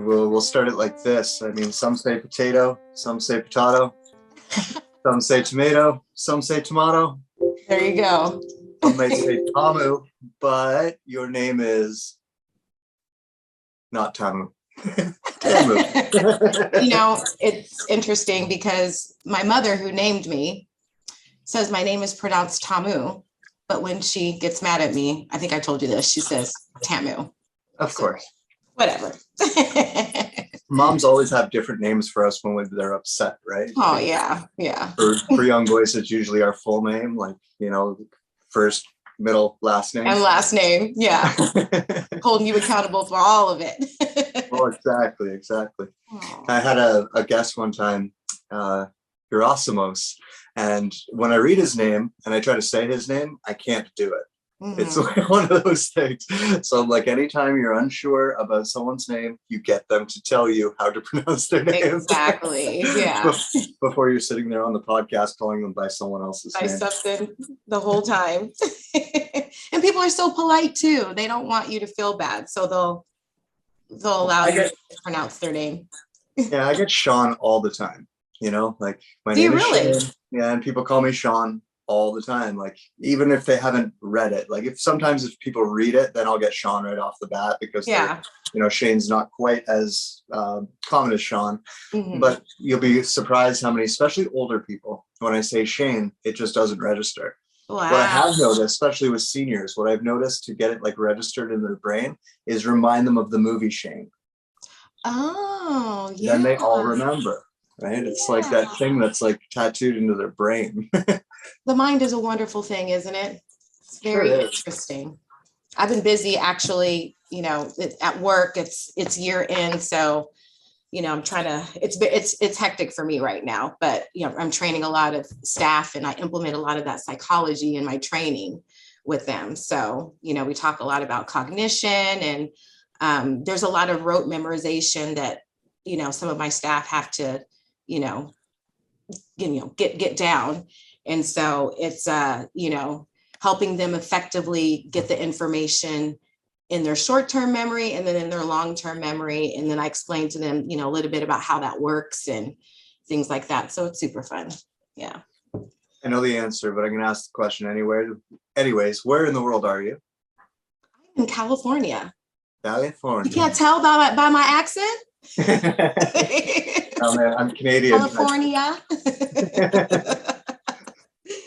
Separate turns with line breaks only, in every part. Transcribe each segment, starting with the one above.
we'll start it like this. I mean, some say potato, some say potato, some say tomato, some say tomato.
There you go.
Some may say Tamu, but your name is not Tamu. Tamu.
It's interesting because my mother, who named me, says my name is pronounced Tamu, but when she gets mad at me, I think I told you this, she says Tamu.
Of course.
Whatever.
Moms always have different names for us when they're upset, right?
Oh,
like,
yeah.
For young boys, it's usually our full name, like, first, middle, last name.
And last name, yeah. Holding you accountable for all of it.
Oh, exactly. Oh. I had a guest one time, Gerasimos, and when I read his name and I try to say his name, I can't do it. Mm-hmm. It's like one of those things. So like anytime you're unsure about someone's name, you get them to tell you how to pronounce their name.
Exactly. Yeah.
Before you're sitting there on the podcast calling them by someone else's name. By
something the whole time. And people are so polite too. They don't want you to feel bad. So they'll allow you to pronounce their name.
Yeah, I get Sean all the time. Like my
name
is
really?
Sean. Yeah, and people call me Sean all the time, like even if they haven't read it. Like if people read it, then I'll get Sean right off the bat because Shane's not quite as common as Sean. Mm-hmm. But you'll be surprised how many, especially older people, when I say Shane, it just doesn't register. Wow. What I have noticed, especially with seniors, what I've noticed to get it like registered in their brain is remind them of the movie Shane.
Oh, yeah.
Then they all remember, right? It's like that thing that's like tattooed into their brain.
The mind is a wonderful thing, isn't it? It's very interesting. I've been busy actually, at work, it's year end. So, I'm trying to, it's hectic for me right now, but, I'm training a lot of staff and I implement a lot of that psychology in my training with them. So, we talk a lot about cognition and there's a lot of rote memorization that, some of my staff have to, get down. And so it's, helping them effectively get the information in their short-term memory and then in their long-term memory. And then I explain to them, a little bit about how that works and things like that. So it's super fun. Yeah.
I know the answer, but I'm going to ask the question anyway. Anyways, where in the world are you?
I'm in California.
California.
You can't tell by my accent?
Oh, man, I'm Canadian.
California.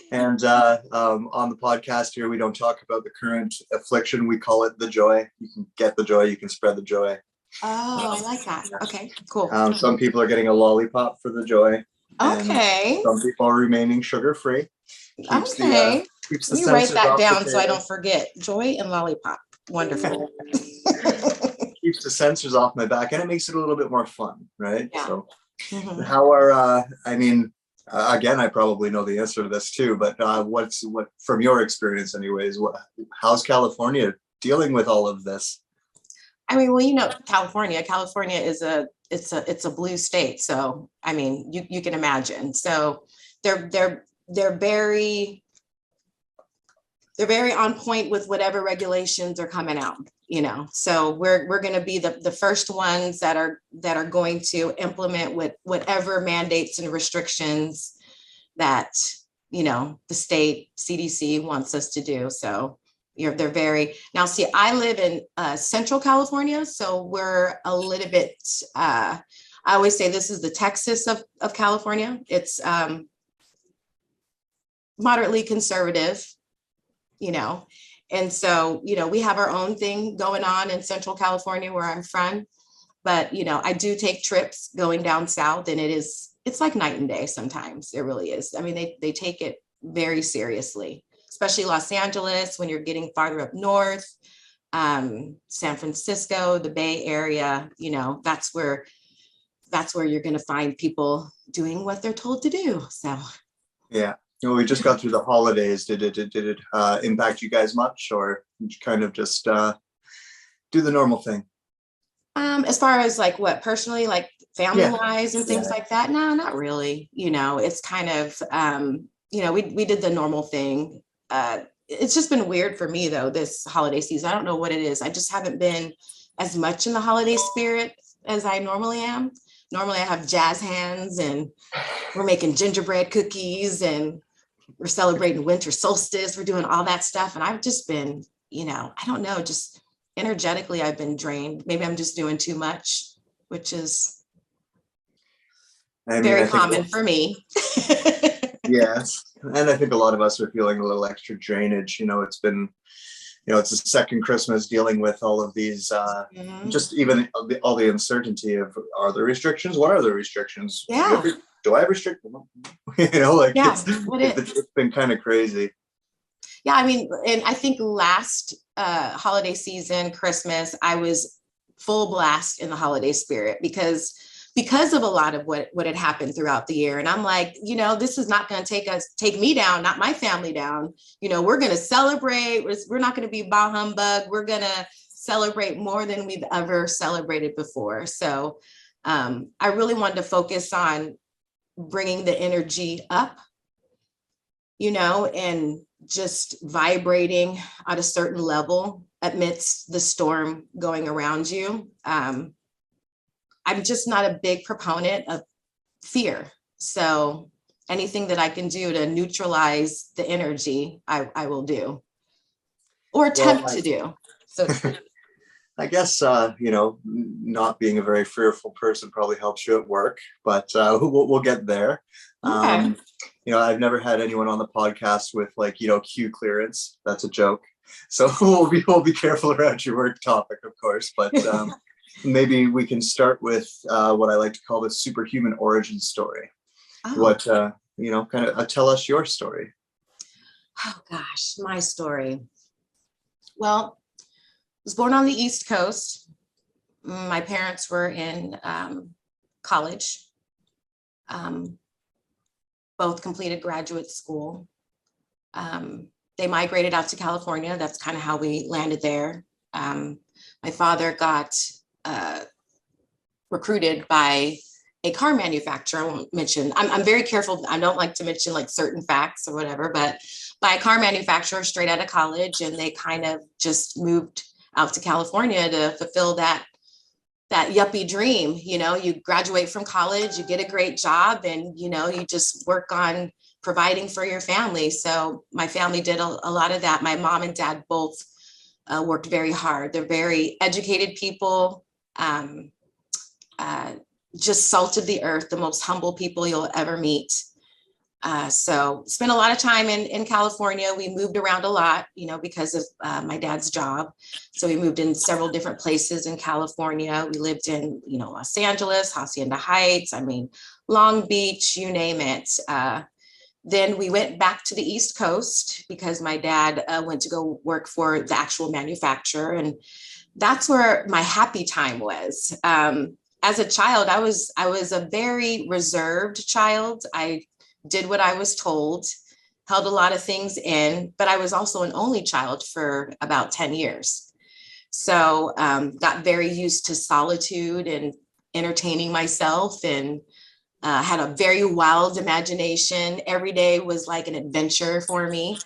And on the podcast here, we don't talk about the current affliction. We call it the joy. You can get the joy. You can spread the joy.
Oh, I like that. Okay, cool.
Some people are getting a lollipop for the joy.
Okay.
Some people are remaining sugar-free.
Okay.
Keeps the
you write that down so I don't forget. Joy and lollipop. Wonderful.
Keeps the sensors off my back, and it makes it a little bit more fun, right?
Yeah.
So how are, again, I probably know the answer to this too, but what from your experience anyways, how's California dealing with all of this?
California is it's a blue state. So, you can imagine. So they're very on point with whatever regulations are coming out, so we're going to be the first ones that are going to implement with whatever mandates and restrictions that, the state CDC wants us to do. So they're very, now see, I live in Central California. So we're a little bit, I always say this is the Texas of California. It's moderately conservative, and so, we have our own thing going on in Central California where I'm from, but, I do take trips going down south and it's like night and day. Sometimes it really is. They take it very seriously, especially Los Angeles, when you're getting farther up north, San Francisco, the Bay Area, that's where you're going to find people doing what they're told to do. So,
yeah. We just got through the holidays. Did it impact you guys much, or did you kind of just do the normal thing?
As far as like what personally, like family wise and things like that? No, not really. It's kind of, we did the normal thing. It's just been weird for me though, this holiday season. I don't know what it is. I just haven't been as much in the holiday spirit. as I normally am. Normally I have jazz hands and we're making gingerbread cookies and we're celebrating winter solstice. We're doing all that stuff. And I've just been, I don't know, just energetically, I've been drained. Maybe I'm just doing too much, which is very common for me.
Yes. And I think a lot of us are feeling a little extra drainage. It's been, it's the second Christmas dealing with all of these, just even all the uncertainty of, are there restrictions? What are the restrictions?
Yeah.
Do I have restrictions? It's been kind of crazy.
Yeah. I mean, and I think last holiday season, Christmas, I was full blast in the holiday spirit because of a lot of what had happened throughout the year. And I'm like, this is not going to take me down, not my family down. We're going to celebrate. We're not going to be bah humbug. We're going to celebrate more than we've ever celebrated before. So I really wanted to focus on bringing the energy up, and just vibrating at a certain level amidst the storm going around you. I'm just not a big proponent of fear. So anything that I can do to neutralize the energy, I will do or attempt to do. So
I guess, not being a very fearful person probably helps you at work, but we'll get there.
Okay.
I've never had anyone on the podcast with Q clearance. That's a joke. So we'll be careful around your work topic, of course, but maybe we can start with what I like to call the superhuman origin story. Oh. What, kind of tell us your story.
Oh gosh, my story. Well, I was born on the East Coast. My parents were in college. Both completed graduate school. They migrated out to California. That's kind of how we landed there. My father got recruited by a car manufacturer. I won't mention, I'm very careful. I don't like to mention certain facts or whatever, but by a car manufacturer straight out of college. And they kind of just moved out to California to fulfill that yuppie dream. You graduate from college, you get a great job, and, you just work on providing for your family. So my family did a lot of that. My mom and dad both worked very hard. They're very educated people, just salt of the earth, the most humble people you'll ever meet. So spent a lot of time in California. We moved around a lot, because of my dad's job. So we moved in several different places in California. We lived in, Los Angeles, Hacienda Heights, Long Beach, you name it. Then we went back to the East Coast because my dad went to go work for the actual manufacturer. And that's where my happy time was. As a child, I was a very reserved child. I did what I was told, held a lot of things in, but I was also an only child for about 10 years. So got very used to solitude and entertaining myself, and had a very wild imagination. Every day was like an adventure for me.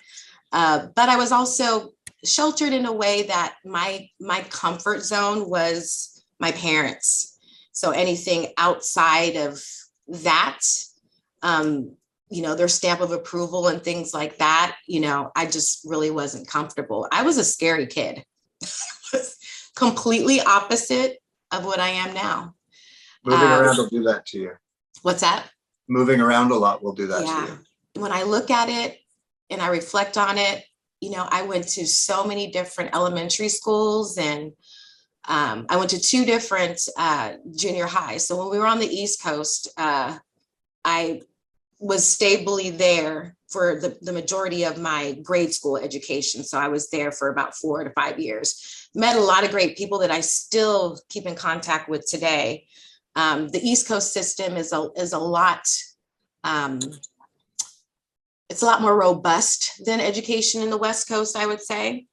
But I was also sheltered in a way that my comfort zone was my parents. So anything outside of that, their stamp of approval and things like that, I just really wasn't comfortable. I was a scary kid. Completely opposite of what I am now.
Moving around will do that to you.
What's that?
Moving around a lot will do that to you.
When I look at it and I reflect on it, I went to so many different elementary schools, and I went to 2 different junior highs. So when we were on the East Coast, I was stably there for the majority of my grade school education. So I was there for about 4 to 5 years. Met a lot of great people that I still keep in contact with today. The East Coast system is a lot, it's a lot more robust than education in the West Coast, I would say.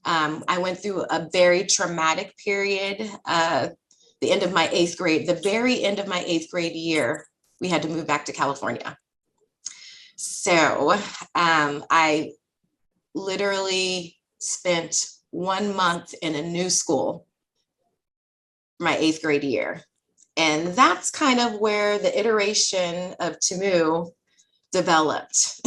I went through a very traumatic period. The end of my 8th grade, the very end of my 8th grade year, we had to move back to California. So I literally spent 1 month in a new school my 8th grade year. And that's kind of where the iteration of Tamu developed.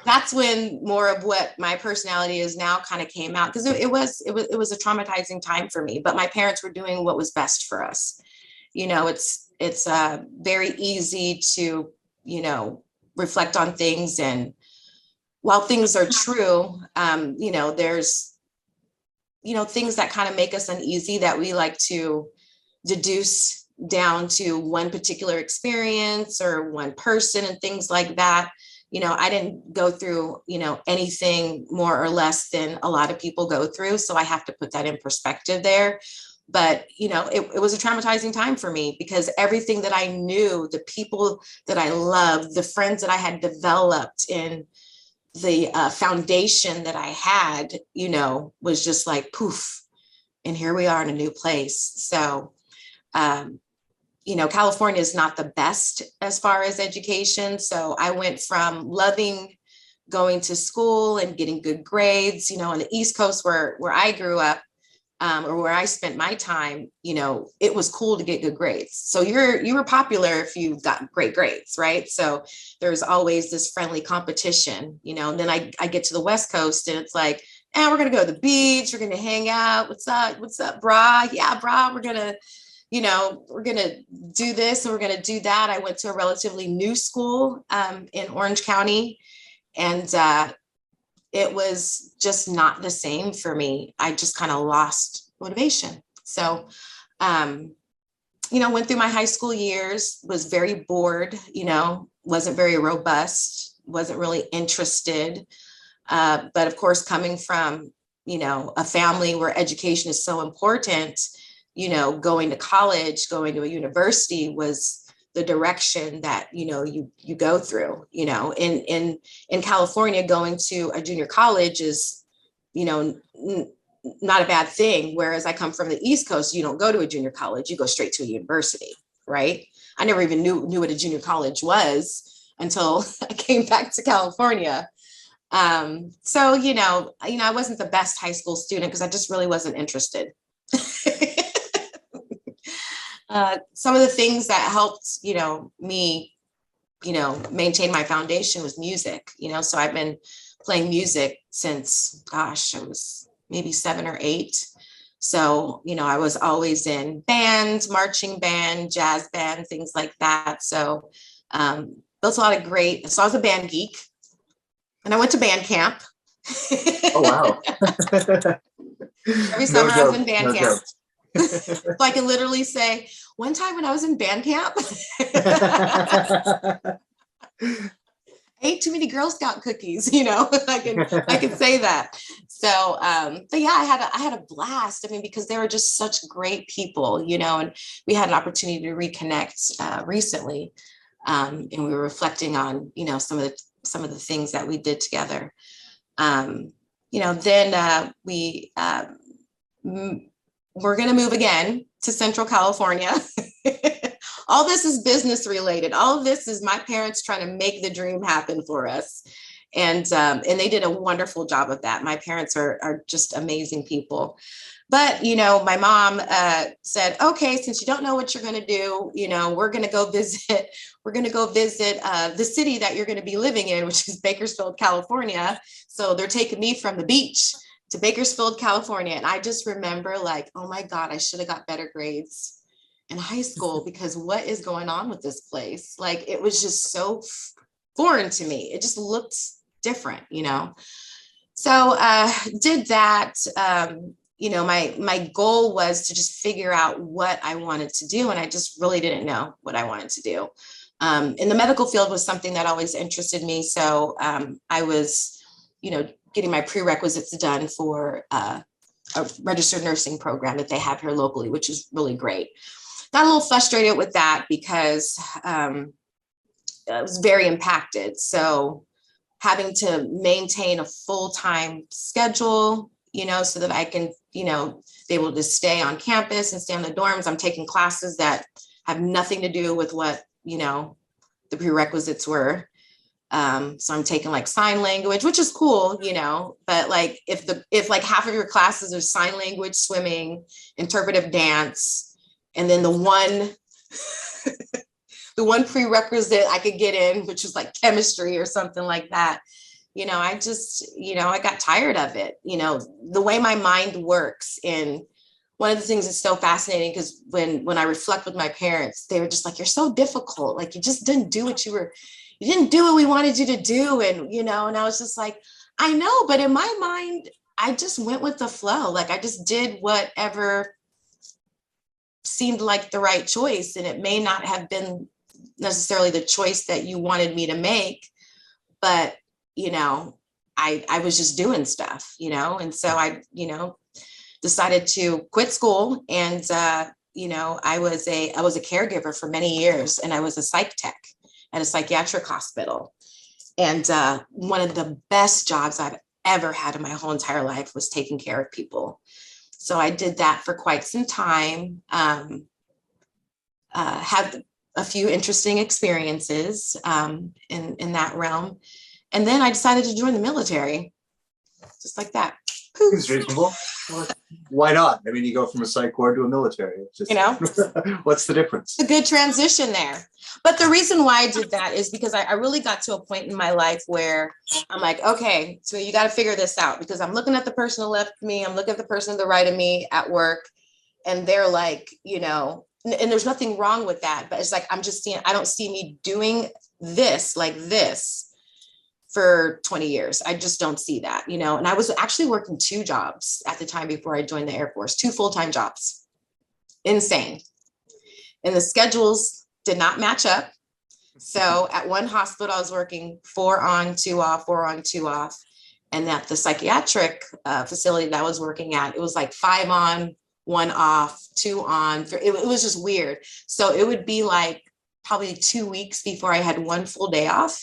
That's when more of what my personality is now kind of came out, because it was a traumatizing time for me, but my parents were doing what was best for us. It's very easy to, reflect on things, and while things are true, there's, things that kind of make us uneasy that we like to deduce down to one particular experience or one person and things like that. I didn't go through, anything more or less than a lot of people go through. So I have to put that in perspective there. But, it was a traumatizing time for me, because everything that I knew, the people that I loved, the friends that I had developed in the foundation that I had, was just like poof. And here we are in a new place. So, California is not the best as far as education. So I went from loving going to school and getting good grades, on the East Coast where I grew up, or where I spent my time, it was cool to get good grades. So you were popular if you got great grades, right? So there's always this friendly competition, and then I get to the West Coast and it's like, we're going to go to the beach. We're going to hang out. What's up, brah? Yeah, brah, we're going to do this and we're going to do that. I went to a relatively new school in Orange County, and it was just not the same for me. I just kind of lost motivation. So, went through my high school years, was very bored, wasn't very robust, wasn't really interested. But of course, coming from, a family where education is so important, going to college, going to a university was the direction that, you go through, in California, going to a junior college is, not a bad thing. Whereas I come from the East Coast, you don't go to a junior college, you go straight to a university, right? I never even knew what a junior college was until I came back to California. So, I wasn't the best high school student because I just really wasn't interested. Some of the things that helped, me, maintain my foundation was music, so I've been playing music since, I was maybe 7 or 8. So, I was always in bands, marching band, jazz band, things like that. So, built a lot of so I was a band geek, and I went to band camp.
Oh, wow.
Every summer I was in band camp. So I can literally say, one time when I was in band camp, I ate too many Girl Scout cookies, I can say that. So, but yeah, I had a blast. I mean, because they were just such great people, and we had an opportunity to reconnect recently. And we were reflecting on, some of the things that we did together. Then we're going to move again to Central California. All this is business related. All of this is my parents trying to make the dream happen for us. And they did a wonderful job of that. My parents are just amazing people. But, my mom said, okay, since you don't know what you're going to do, we're going to go visit the city that you're going to be living in, which is Bakersfield, California. So they're taking me from the beach to Bakersfield, California. And I just remember like, oh my God, I should have got better grades in high school, because what is going on with this place? Like, it was just so foreign to me. It just looked different, So did that. My goal was to just figure out what I wanted to do. And I just really didn't know what I wanted to do. In the medical field was something that always interested me. So I was, getting my prerequisites done for a registered nursing program that they have here locally, which is really great. Got a little frustrated with that because I was very impacted. So having to maintain a full-time schedule, so that I can, be able to stay on campus and stay on the dorms. I'm taking classes that have nothing to do with what, the prerequisites were. So I'm taking like sign language, which is cool, you know, but like if like half of your classes are sign language, swimming, interpretive dance, and then the one the one prerequisite I could get in, which was like chemistry or something like that, you know, I just, you know, I got tired of it, you know, the way my mind works. And one of the things that's so fascinating, because when I reflect with my parents, they were just like, you're so difficult. Like you just didn't do what you didn't do what we wanted you to do. And, you know, and I was just like, I know, but in my mind, I just went with the flow. Like I just did whatever seemed like the right choice. And it may not have been necessarily the choice that you wanted me to make, but, you know, I was just doing stuff, you know? And so I, you know, decided to quit school. And, you know, I was a caregiver for many years, and I was a psych tech at a psychiatric hospital. And one of the best jobs I've ever had in my whole entire life was taking care of people. So I did that for quite some time, had a few interesting experiences in that realm. And then I decided to join the military, just like that.
Seems reasonable. Why not? I mean, you go from a psych ward to a military. It's just,
you know,
what's the difference?
It's a good transition there. But the reason why I did that is because I really got to a point in my life where I'm like, okay, so you got to figure this out, because I'm looking at the person to the left of me, I'm looking at the person to the right of me at work, and they're like, you know, and there's nothing wrong with that, but it's like, I'm just seeing, I don't see me doing this like this for 20 years. I just don't see that, you know. And I was actually working 2 jobs at the time before I joined the Air Force, 2 full-time jobs. Insane. And the schedules did not match up. So at one hospital, I was working 4 on, 2 off, 4 on, 2 off. And at the psychiatric facility that I was working at, it was like 5 on, 1 off, 2 on. It was just weird. So it would be like probably 2 weeks before I had 1 full day off.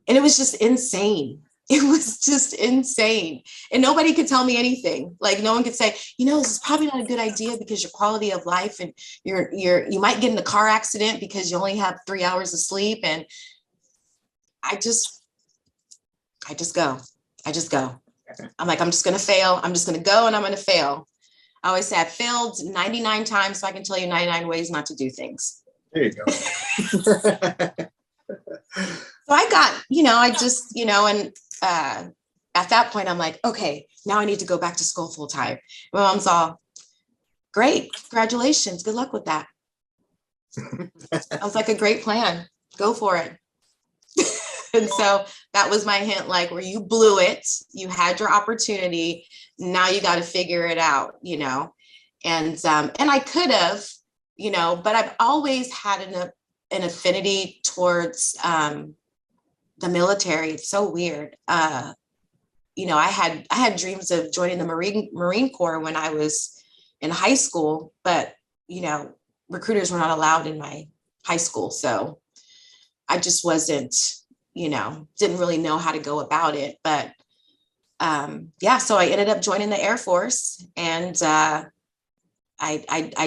And it was just insane. It was just insane. And nobody could tell me anything. Like no one could say, you know, this is probably not a good idea because your quality of life, and you might get in a car accident because you only have 3 hours of sleep. And I just go. I'm like, I'm just going to fail. I'm just going to go and I'm going to fail. I always say I've failed 99 times, so I can tell you 99 ways not to do things.
There you go.
So I got, you know, I just, you know, and at that point, I'm like, okay, now I need to go back to school full time. My mom's all, great, congratulations, good luck with that. I was like, a great plan, go for it. And so that was my hint, like, where you blew it, you had your opportunity, now you got to figure it out, you know. And I could have, you know, but I've always had an affinity towards the military. It's so weird. You know, I had dreams of joining the Marine Corps when I was in high school, but, you know, recruiters were not allowed in my high school. So I just wasn't, you know, didn't really know how to go about it. But yeah, so I ended up joining the Air Force, and I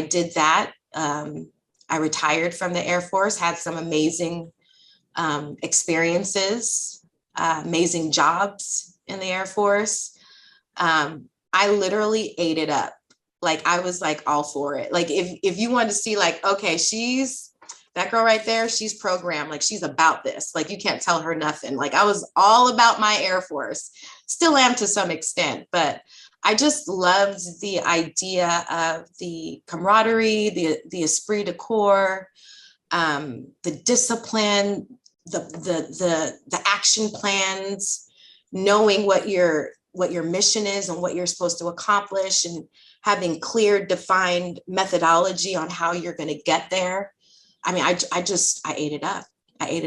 did that. I retired from the Air Force, had some amazing experiences, amazing jobs in the Air Force. I literally ate it up. Like I was like all for it. Like if you wanted to see like, okay, that girl right there, she's programmed, like she's about this. Like you can't tell her nothing. Like I was all about my Air Force, still am to some extent, but I just loved the idea of the camaraderie, the esprit de corps, the discipline, the action plans, knowing what your mission is and what you're supposed to accomplish, and having clear, defined methodology on how you're going to get there. I mean, I ate it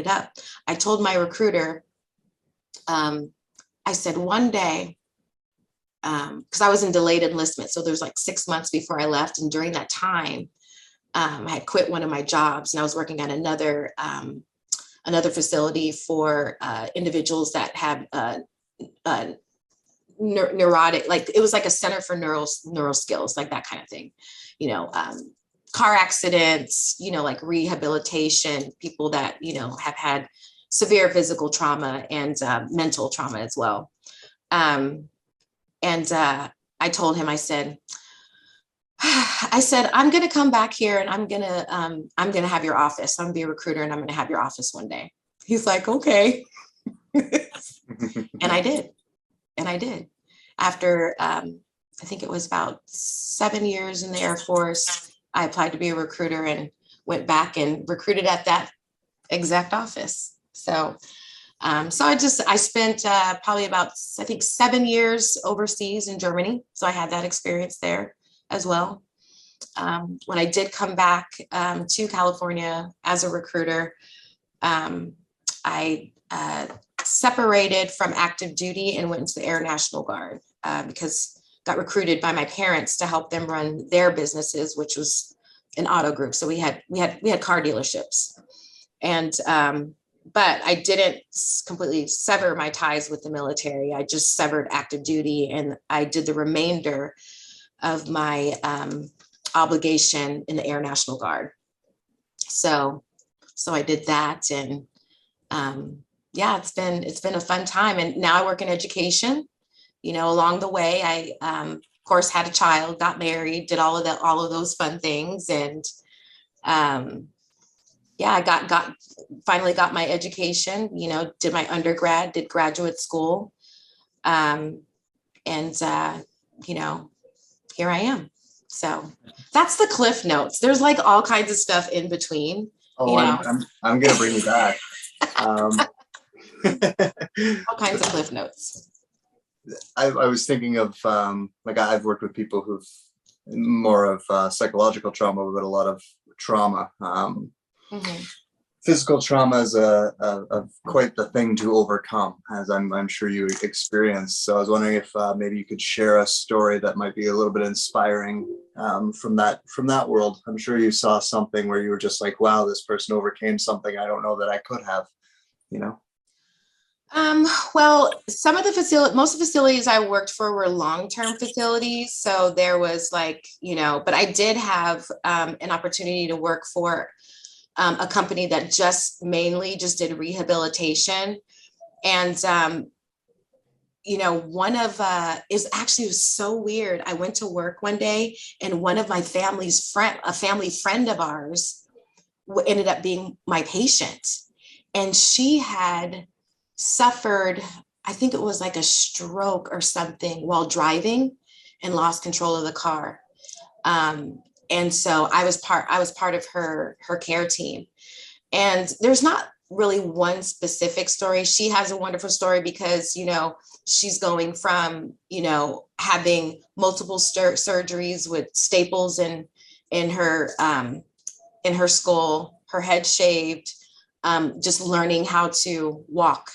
up. I told my recruiter, I said one day, because I was in delayed enlistment. So there's like 6 months before I left. And during that time, I had quit one of my jobs, and I was working at another facility for individuals that have neurotic, like it was like a center for neural skills, like that kind of thing, you know, car accidents, you know, like rehabilitation, people that, you know, have had severe physical trauma and mental trauma as well. And I told him, I said, I'm going to come back here and I'm going to have your office. I'm going to be a recruiter and I'm going to have your office one day. He's like, okay. And I did. After, I think it was about 7 years in the Air Force, I applied to be a recruiter and went back and recruited at that exact office. So, I spent probably about, I think, 7 years overseas in Germany. So I had that experience there as well. When I did come back to California as a recruiter, I separated from active duty and went into the Air National Guard because got recruited by my parents to help them run their businesses, which was an auto group. So we had car dealerships, and but I didn't completely sever my ties with the military. I just severed active duty, and I did the remainder of my obligation in the Air National Guard. So I did that, and yeah, it's been a fun time. And now I work in education. Along the way, I of course had a child, got married, did all of those fun things, and yeah, I finally got my education. Did my undergrad, did graduate school, and here I am. So that's the Cliff Notes. There's like all kinds of stuff in between.
Oh, I'm gonna bring you back.
All kinds of Cliff Notes.
I was thinking of I've worked with people who've more of psychological trauma, but a lot of trauma. Physical trauma is a quite the thing to overcome, as I'm sure you experienced. So I was wondering if maybe you could share a story that might be a little bit inspiring from that world. I'm sure you saw something where you were just like, wow, this person overcame something I don't know that I could have,
Well, most of the facilities I worked for were long-term facilities. So there was but I did have an opportunity to work for a company that mainly did rehabilitation. And, it was so weird. I went to work one day and one of my a family friend of ours ended up being my patient. And she had suffered, I think it was like a stroke or something while driving and lost control of the car. And so I was part of her care team. And there's not really one specific story. She has a wonderful story because, she's going from, having multiple surgeries with staples in her skull, her head shaved, just learning how to walk,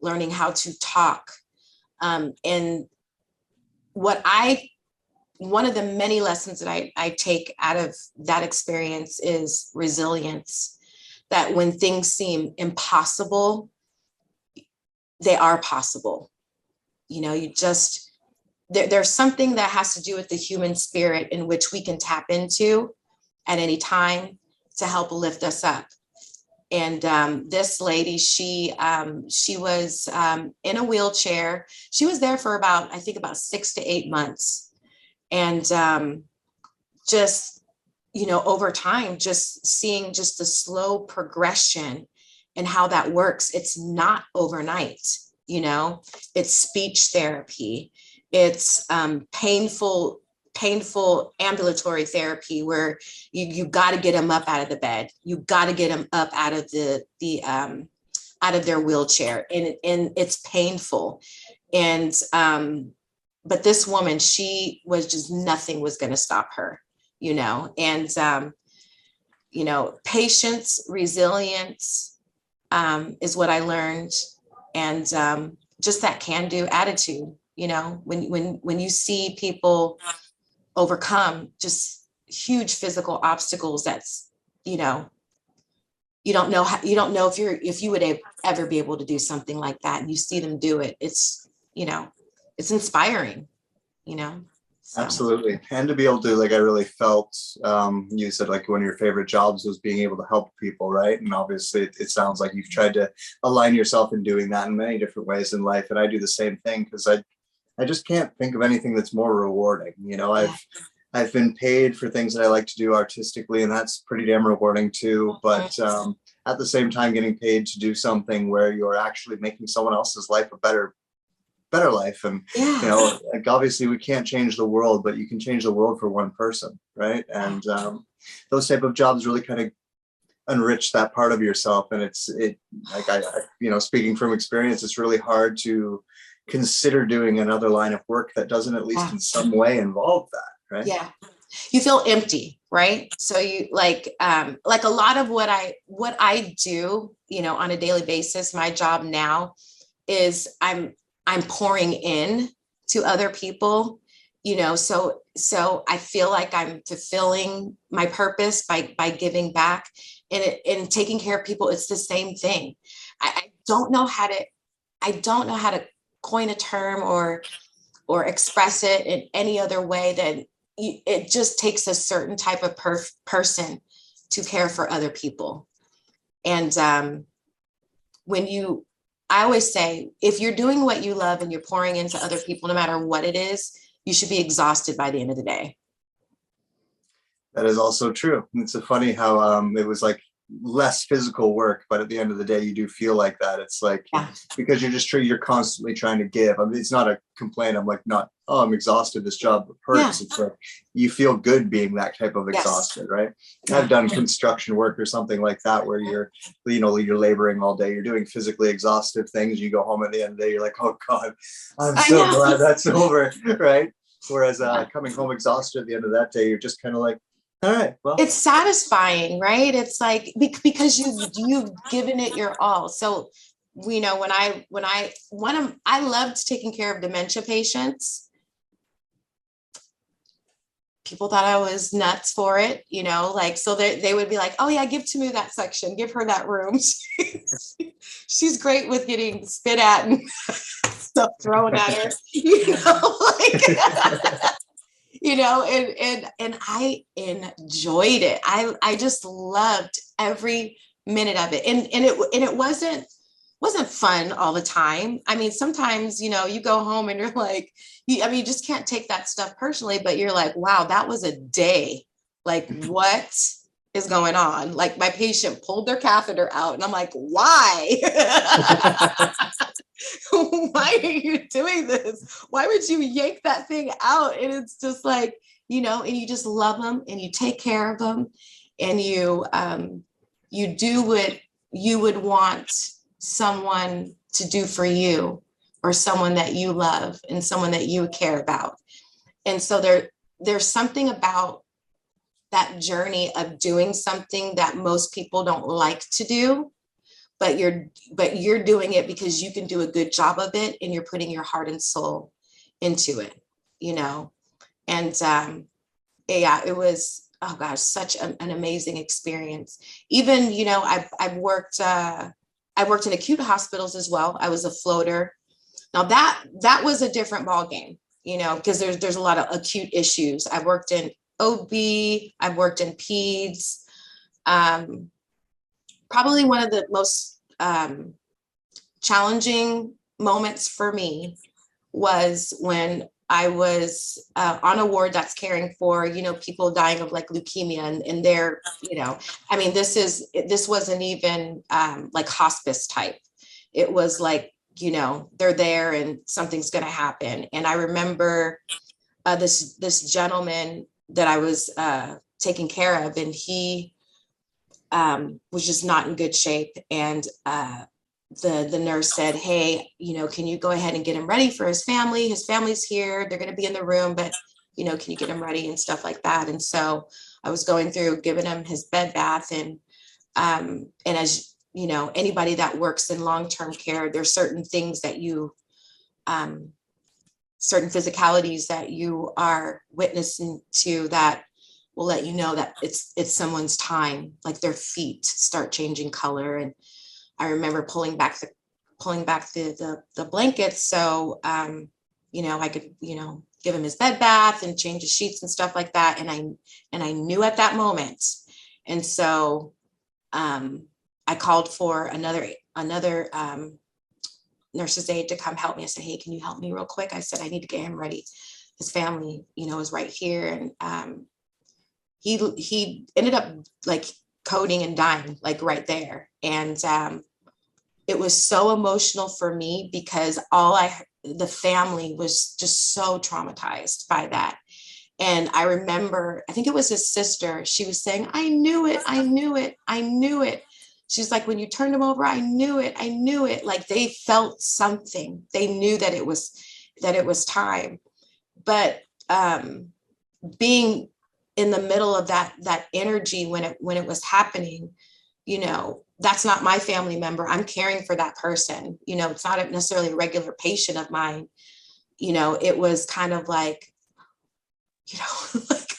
learning how to talk. And one of the many lessons that I take out of that experience is resilience, that when things seem impossible, they are possible. There's something that has to do with the human spirit in which we can tap into at any time to help lift us up. And this lady, she was in a wheelchair. She was there for about 6 to 8 months. And over time, just seeing just the slow progression and how that works. It's not overnight, it's speech therapy. It's painful ambulatory therapy where you got to get them up out of the bed. You got to get them up out of out of their wheelchair, and it's painful. And but this woman, she was just, nothing was going to stop her, and patience, resilience is what I learned, and just that can-do attitude. When you see people overcome just huge physical obstacles, that's, you don't know if you would ever be able to do something like that, and you see them do it. It's, it's inspiring, So.
Absolutely. And to be able to, like, I really felt, you said like one of your favorite jobs was being able to help people, right? And obviously it sounds like you've tried to align yourself in doing that in many different ways in life. And I do the same thing because I just can't think of anything that's more rewarding. You know, I've been paid for things that I like to do artistically, and that's pretty damn rewarding too. But at the same time, getting paid to do something where you're actually making someone else's life a better life. And you know, like, obviously we can't change the world, but you can change the world for one person, right? And those type of jobs really kind of enrich that part of yourself. And it like I you know, speaking from experience, it's really hard to consider doing another line of work that doesn't at least in some way involve that, right?
Yeah, you feel empty, right? So you like a lot of what I do, you know, on a daily basis, my job now is I'm pouring in to other people, you know, so I feel like I'm fulfilling my purpose by giving back and taking care of people. It's the same thing. I don't know how to coin a term or express it in any other way than it just takes a certain type of person to care for other people. And I always say, if you're doing what you love and you're pouring into other people, no matter what it is, you should be exhausted by the end of the day.
That is also true. It's funny how it was like less physical work, but at the end of the day, you do feel like that. It's like, because you're constantly trying to give. I mean, it's not a complaint. I'm like, not, oh, I'm exhausted. This job hurts. It's like, you feel good being that type of exhausted, right? I've done construction work or something like that, where you're laboring all day. You're doing physically exhaustive things. You go home at the end of the day, you're like, oh God, I'm so glad that's over, right? Whereas coming home exhausted at the end of that day, you're just kind of like, all right, well,
it's satisfying, right? It's like, because you've given it your all. So, you know, I loved taking care of dementia patients. People thought I was nuts for it, you know, like, so they would be like, oh yeah, give Tamu that section, give her that room. She's great with getting spit at and stuff thrown at her, you know, like, you know, and I enjoyed it. I just loved every minute of it. And it wasn't fun all the time. I mean, sometimes, you know, you go home and you're like, you just can't take that stuff personally, but you're like, wow, that was a day. Like, what is going on? Like, my patient pulled their catheter out and I'm like, why? Why are you doing this? Why would you yank that thing out? And it's just like, you know, and you just love them and you take care of them and you do what you would want someone to do for you, or someone that you love and someone that you care about. And so there's something about that journey of doing something that most people don't like to do, but you're doing it because you can do a good job of it and you're putting your heart and soul into it, you know. And it was, oh gosh, such an amazing experience. Even, you know, I've worked in acute hospitals as well. I was a floater. Now that was a different ballgame, you know, because there's a lot of acute issues. I've worked in OB, I've worked in peds. Probably one of the most challenging moments for me was when I was on a ward that's caring for, you know, people dying of like leukemia and they're, you know, I mean, this wasn't even like hospice type. It was like, you know, they're there and something's going to happen. And I remember this gentleman that I was taking care of, and he was just not in good shape. And the nurse said, hey, you know, can you go ahead and get him ready for his family? His family's here. They're going to be in the room, but, you know, can you get him ready and stuff like that? And so I was going through giving him his bed bath. And as you know, anybody that works in long-term care, there's certain things that certain physicalities that you are witnessing to that will let you know that it's someone's time, like their feet start changing color. And I remember pulling back the blankets so I could, give him his bed bath and change his sheets and stuff like that. And I knew at that moment. And so I called for another nurse's aide to come help me. I said, hey, can you help me real quick? I said, I need to get him ready. His family, is right here. And he ended up like coding and dying, like right there. And it was so emotional for me because the family was just so traumatized by that. And I remember, I think it was his sister, she was saying, I knew it, I knew it, I knew it. She's like, when you turned him over, I knew it, I knew it. Like they felt something. They knew that it was time. But being in the middle of that energy when it was happening, that's not my family member. I'm caring for that person. It's not necessarily a regular patient of mine. It was kind of like, like,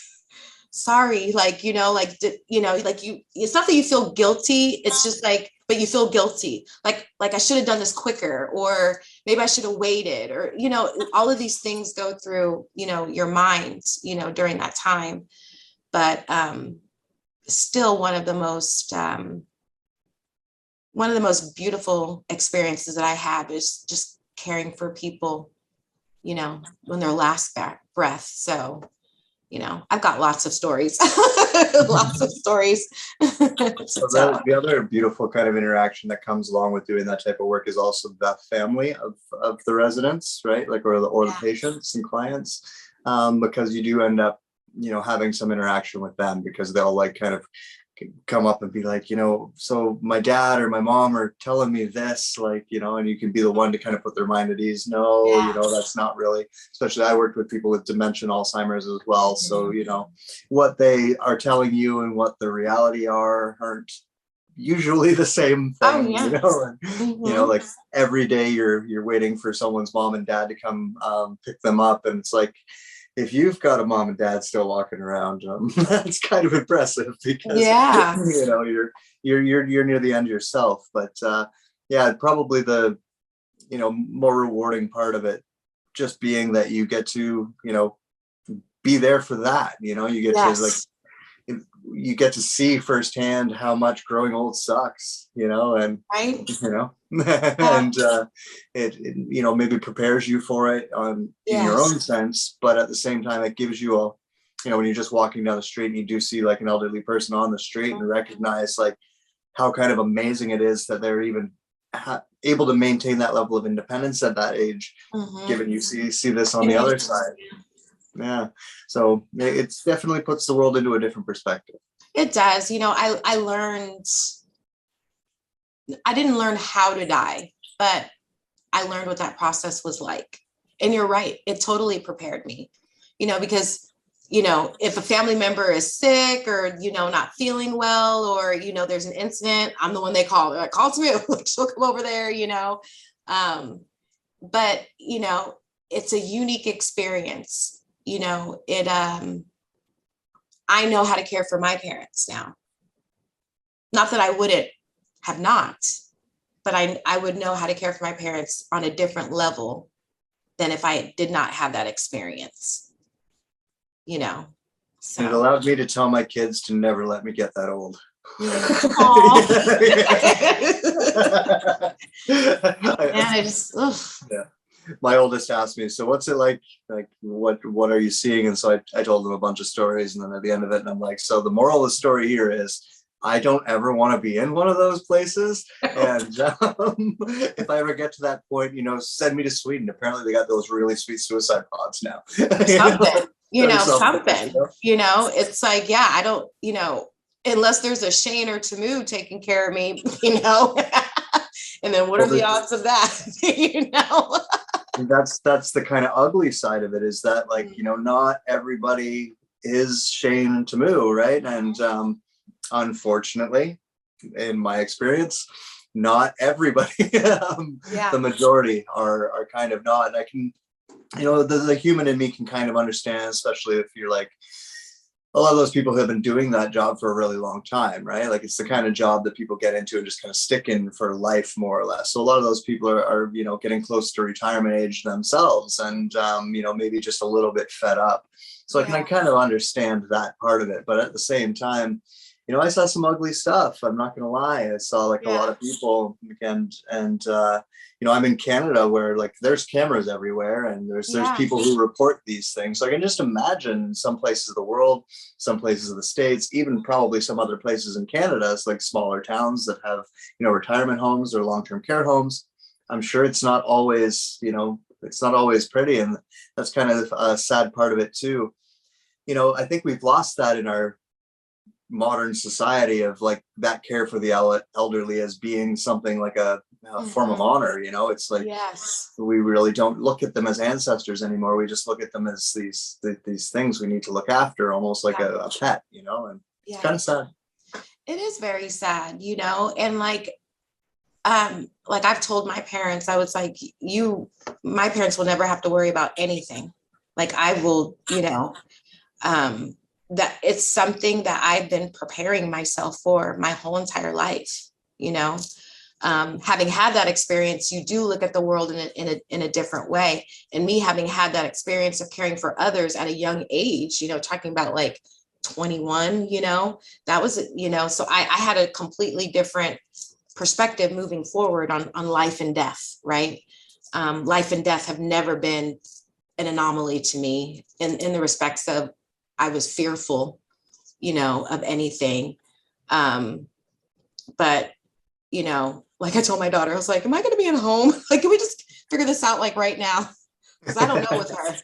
sorry, like, it's not that you feel guilty. It's just like, but you feel guilty. Like I should have done this quicker, or maybe I should have waited, or, all of these things go through, your mind, during that time. But still one of the most beautiful experiences that I have is just caring for people, when their last breath. So, I've got lots of stories, lots of stories.
So the other beautiful kind of interaction that comes along with doing that type of work is also the family of the residents, right? Like, or the patients and clients, because you do end up, having some interaction with them, because they'll like kind of come up and be like, so my dad or my mom are telling me this, like, and you can be the one to kind of put their mind at ease. No, that's not really, especially I worked with people with dementia and Alzheimer's as well. So, what they are telling you and what the reality aren't usually the same thing. And, like every day you're waiting for someone's mom and dad to come pick them up. And it's like, if you've got a mom and dad still walking around, that's kind of impressive, because you're near the end yourself. But probably the more rewarding part of it just being that you get to be there for that. You get to like, you get to see firsthand how much growing old sucks, and
right.
And it maybe prepares you for it in your own sense, but at the same time it gives you when you're just walking down the street and you do see like an elderly person on the street and recognize like how kind of amazing it is that they're even able to maintain that level of independence at that age, given you see this on the other side. Yeah. So it definitely puts the world into a different perspective.
It does. I didn't learn how to die, but I learned what that process was like. And you're right. It totally prepared me, because, if a family member is sick or, not feeling well, or, there's an incident, I'm the one they call. They're like, call Tamu, like she'll come over there, but, it's a unique experience. I know how to care for my parents now. Not that I wouldn't have not, but I would know how to care for my parents on a different level than if I did not have that experience, So
it allowed me to tell my kids to never let me get that old. My oldest asked me, so what's it like what are you seeing? And so I told them a bunch of stories, and then at the end of it, and I'm like, so the moral of the story here is I don't ever want to be in one of those places. And if I ever get to that point, send me to Sweden. Apparently they got those really sweet suicide pods now.
Something. It's like, I don't, unless there's a Shane or Tamu taking care of me, and then what are the odds of that?
That's the kind of ugly side of it, is that like, not everybody is Shane and Tamu, right? And unfortunately, in my experience, not everybody, the majority are kind of not. And I can, the human in me can kind of understand, especially if you're like, a lot of those people who have been doing that job for a really long time, right? Like it's the kind of job that people get into and just kind of stick in for life, more or less. So a lot of those people are getting close to retirement age themselves, and maybe just a little bit fed up. So I can kind of understand that part of it, but at the same time, I saw some ugly stuff. I'm not gonna lie. I saw like a lot of people, and I'm in Canada where like there's cameras everywhere, and there's people who report these things. So I can just imagine some places of the world, some places of the States, even probably some other places in Canada, it's like smaller towns that have retirement homes or long-term care homes. I'm sure it's not always pretty, and that's kind of a sad part of it too. I think we've lost that in our modern society of like that care for the elderly as being something like a form of honor. It's like we really don't look at them as ancestors anymore. We just look at them as these things we need to look after, almost like a pet, and it's kind of sad.
It is very sad, and like I've told my parents, I was like, my parents will never have to worry about anything. Like I will, that it's something that I've been preparing myself for my whole entire life, having had that experience, you do look at the world in a different way. And me having had that experience of caring for others at a young age, talking about like 21, that was, so I had a completely different perspective moving forward on life and death, right? Life and death have never been an anomaly to me in the respects of I was fearful, of anything. But, like I told my daughter, I was like, am I going to be at home? Like, can we just figure this out like right now? Because I don't know with her.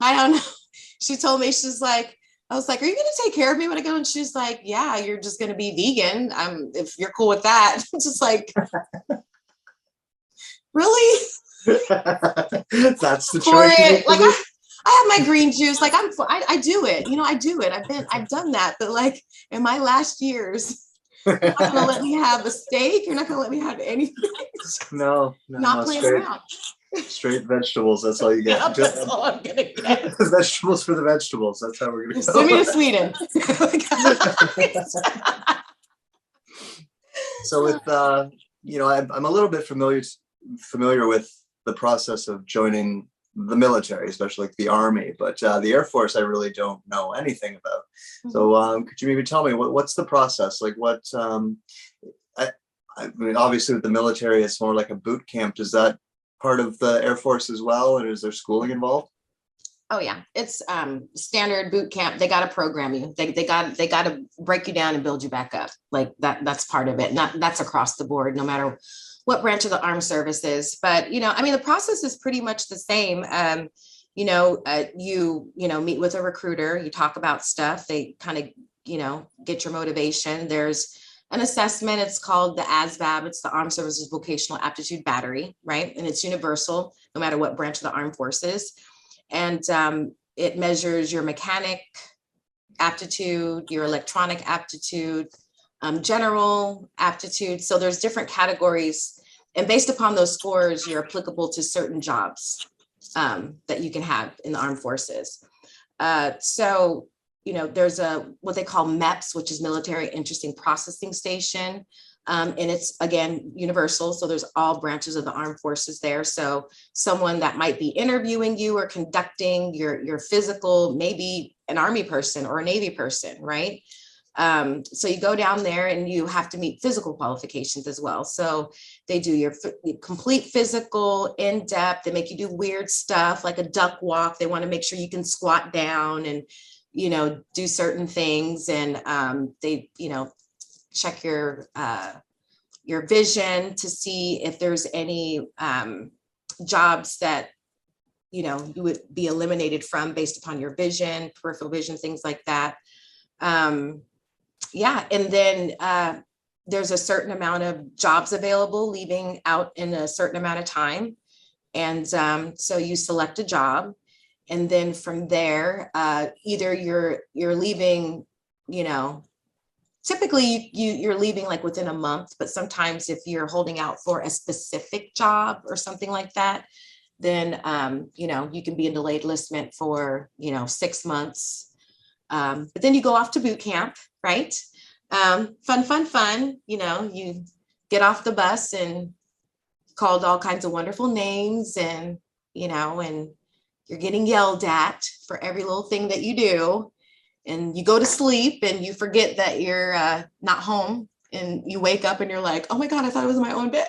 I don't know. She told me, I was like, are you going to take care of me when I go? And she's like, yeah, you're just going to be vegan. If you're cool with that. I'm just like, really?
That's the choice.
Like I have my green juice. Like I do it. I do it. I've done that. But like in my last years, you're not going to let me have a steak. You're not going to let me have anything.
No,
not playing around.
Straight vegetables. That's all you get.
Yep, that's all I'm gonna get.
Vegetables for the vegetables. That's how we're gonna go.
Send me to Sweden.
So with I'm a little bit familiar with the process of joining the military, especially like the Army, but the Air Force I really don't know anything about. Mm-hmm. So could you maybe tell me what's the process? Like what I mean, obviously with the military it's more like a boot camp. Is that part of the Air Force as well, and is there schooling involved?
Oh yeah, it's standard boot camp. They got to program you. They got to break you down and build you back up. Like that's part of it. That's across the board, no matter what branch of the armed services. But the process is pretty much the same. You meet with a recruiter. You talk about stuff. They kind of get your motivation. There's an assessment. It's called the Asvab. It's the Armed Services Vocational Aptitude Battery, right? And it's universal, no matter what branch of the armed forces. And it measures your mechanic aptitude, your electronic aptitude, general aptitude. So there's different categories. And based upon those scores, you're applicable to certain jobs that you can have in the armed forces. There's what they call MEPS, which is Military Interesting Processing Station. And it's, again, universal. So there's all branches of the armed forces there. So someone that might be interviewing you or conducting your physical, maybe an Army person or a Navy person, right? So you go down there and you have to meet physical qualifications as well. So they do your complete physical, in-depth. They make you do weird stuff like a duck walk. They want to make sure you can squat down and do certain things, and they, check your vision to see if there's any jobs that, you would be eliminated from based upon your vision, peripheral vision, things like that. And then there's a certain amount of jobs available leaving out in a certain amount of time. And so you select a job. And then from there, either you're leaving, typically you're leaving like within a month, but sometimes if you're holding out for a specific job or something like that, then, you can be in delayed enlistment for, 6 months. But then you go off to boot camp, right? Fun. You get off the bus and called all kinds of wonderful names, and you're getting yelled at for every little thing that you do. And you go to sleep and you forget that you're not home, and you wake up and you're like, oh my God, I thought it was my own bed.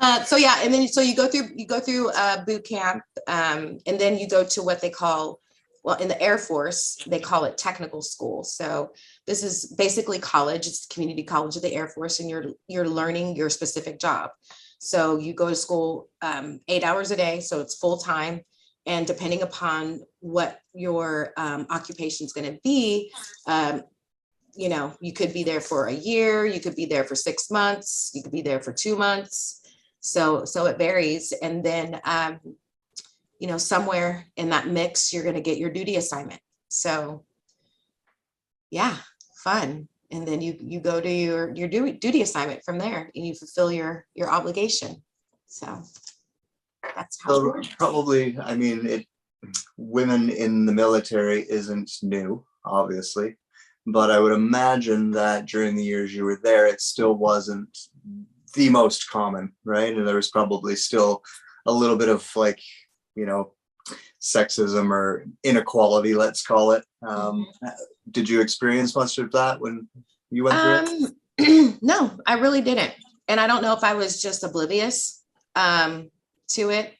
And then you go through boot camp, and then you go to what they call, well, in the Air Force, they call it technical school. So this is basically college. It's community college of the Air Force, and you're learning your specific job. So you go to school 8 hours a day, so it's full time. And depending upon what your occupation is going to be, you could be there for a year, you could be there for 6 months, you could be there for 2 months. So it varies. And then, somewhere in that mix, you're going to get your duty assignment. So yeah, fun. And then you go to your duty assignment from there, and you fulfill your obligation. So that's how it works.
Probably, women in the military isn't new, obviously, but I would imagine that during the years you were there, it still wasn't the most common, right? And there was probably still a little bit of sexism or inequality, let's call it. Did you experience much of that when you went through
it? No, I really didn't. And I don't know if I was just oblivious to it.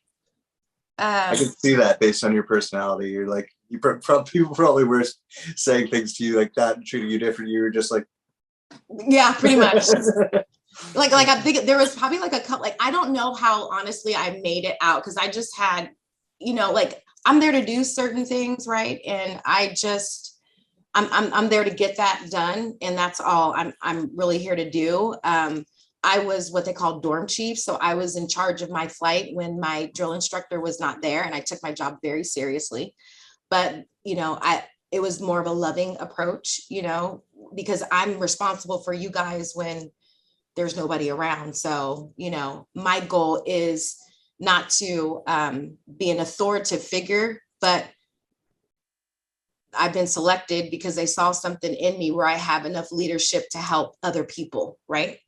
I can see that based on your personality. You're like, people probably were saying things to you like that and treating you different. You were just like,
yeah, pretty much. like I think there was probably like a couple, I don't know how honestly I made it out, because I just had, I'm there to do certain things, right? And I'm there to get that done, and that's all I'm really here to do. I was what they call dorm chief. So I was in charge of my flight when my drill instructor was not there, and I took my job very seriously. But, it was more of a loving approach, because I'm responsible for you guys when there's nobody around. So, my goal is not to be an authoritative figure, but I've been selected because they saw something in me where I have enough leadership to help other people, right?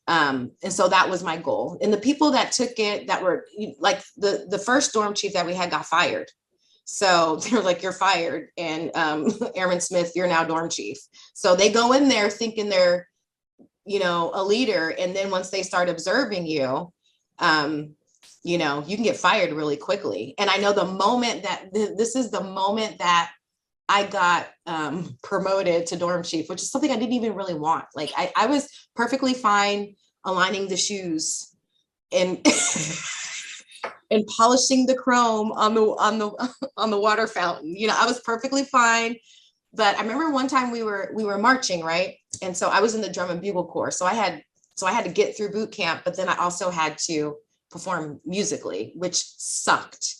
And so that was my goal. And the people that took it, that were like the first dorm chief that we had got fired. So they're like, you're fired. And Airman Smith, you're now dorm chief. So they go in there thinking they're, a leader. And then once they start observing you, you can get fired really quickly. And I know the moment that this is the moment that I got promoted to dorm chief, which is something I didn't even really want. Like I was perfectly fine aligning the shoes and and polishing the chrome on the water fountain. I was perfectly fine. But I remember one time we were marching, right? And so I was in the drum and bugle corps. So I had to get through boot camp, but then I also had to perform musically, which sucked.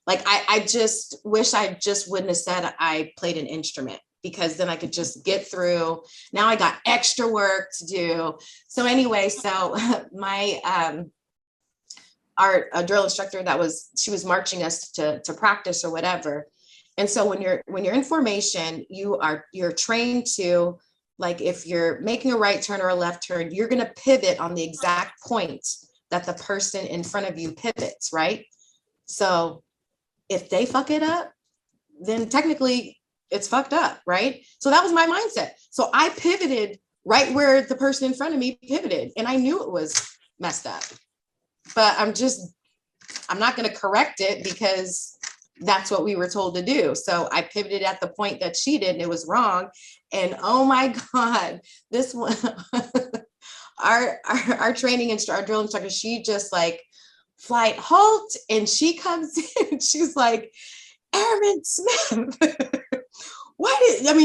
Like I just wish I just wouldn't have said I played an instrument, because then I could just get through. Now I got extra work to do. So anyway, so my our drill instructor she was marching us to practice or whatever. And so when you're in formation, you're trained to, like, if you're making a right turn or a left turn, you're going to pivot on the exact point that the person in front of you pivots, right? So if they fuck it up, then technically it's fucked up, right? So that was my mindset. So I pivoted right where the person in front of me pivoted, and I knew it was messed up. But I'm not going to correct it because that's what we were told to do. So I pivoted at the point that she did, and it was wrong. And oh my God, this one, our training instructor, our drill instructor, she just like, flight halt, and she comes in, she's like, Airman Smith,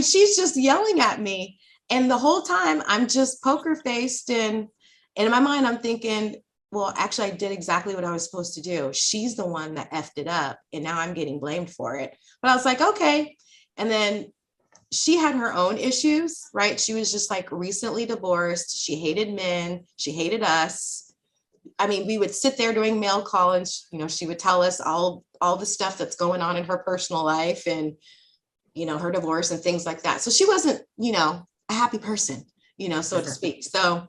she's just yelling at me. And the whole time I'm just poker faced, and in my mind, I'm thinking, well, actually, I did exactly what I was supposed to do. She's the one that effed it up, and now I'm getting blamed for it. But I was like, okay. And then she had her own issues, right? She was just like recently divorced. She hated men. She hated us. I mean, we would sit there doing mail call and, she would tell us all the stuff that's going on in her personal life and, her divorce and things like that. So she wasn't, a happy person, so to speak. So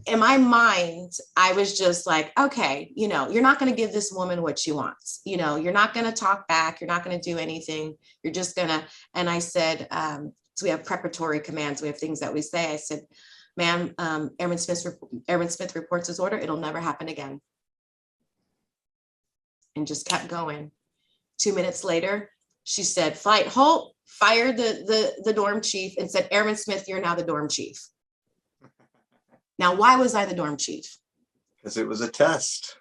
in my mind, I was just like, okay, you're not going to give this woman what she wants. You're not going to talk back. You're not going to do anything. You're just going to, and I said, so we have preparatory commands. We have things that we say. I said, ma'am, Airman Smith reports his order. It'll never happen again. And just kept going. 2 minutes later, she said, flight halt, fired the dorm chief and said, Airman Smith, you're now the dorm chief. Now, why was I the dorm chief?
Because it was a test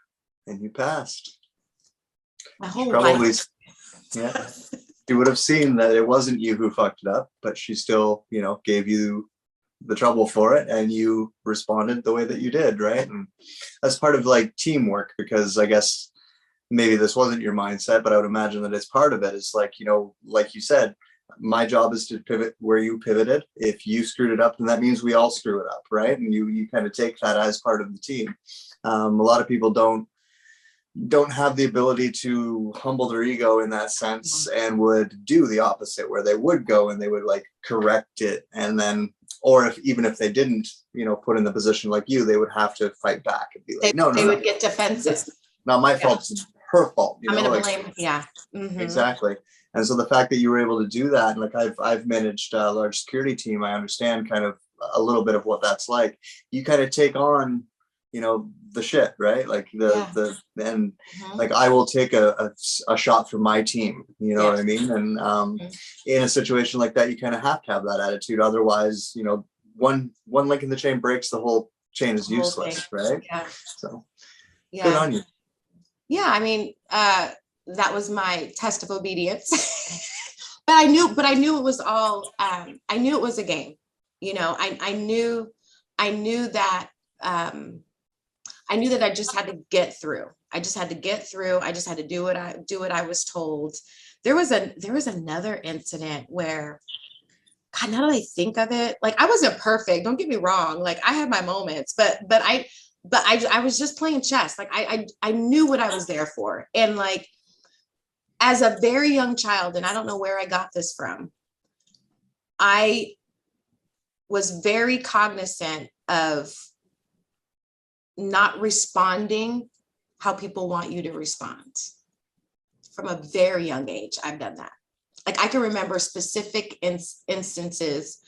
and you passed.
My whole life.
Yeah. You would have seen that it wasn't you who fucked it up, but she still, gave you the trouble for it and you responded the way that you did, right? And that's part of like teamwork, because I guess maybe this wasn't your mindset, but I would imagine that it's part of it. It's like, like you said, my job is to pivot where you pivoted. If you screwed it up, then that means we all screw it up, right? And you kind of take that as part of the team. A lot of people don't have the ability to humble their ego in that sense and would do the opposite, where they would go and they would like correct it. And then, or even if they didn't, put in the position like you, they would have to fight back and be like,
they would get defensive.
It's not my fault, it's her fault.
I'm going to blame. Yeah. Mm-hmm.
Exactly. And so the fact that you were able to do that, and like I've managed a large security team, I understand kind of a little bit of what that's like. You kind of take on, the shit, right? Like like I will take a shot for my team, what I mean? And in a situation like that, you kind of have to have that attitude. Otherwise, one link in the chain breaks, the whole chain is useless, right? Yeah. So good on you.
Yeah, I mean, that was my test of obedience. but I knew it was all, I knew it was a game. I knew that, I knew that I just had to get through. I just had to get through. I just had to do what I was told. There was another incident where, God, now that I think of it, like I wasn't perfect. Don't get me wrong. Like I had my moments, but I was just playing chess. Like I knew what I was there for. And like, as a very young child, and I don't know where I got this from, I was very cognizant of not responding how people want you to respond. From a very young age, I've done that. Like I can remember specific instances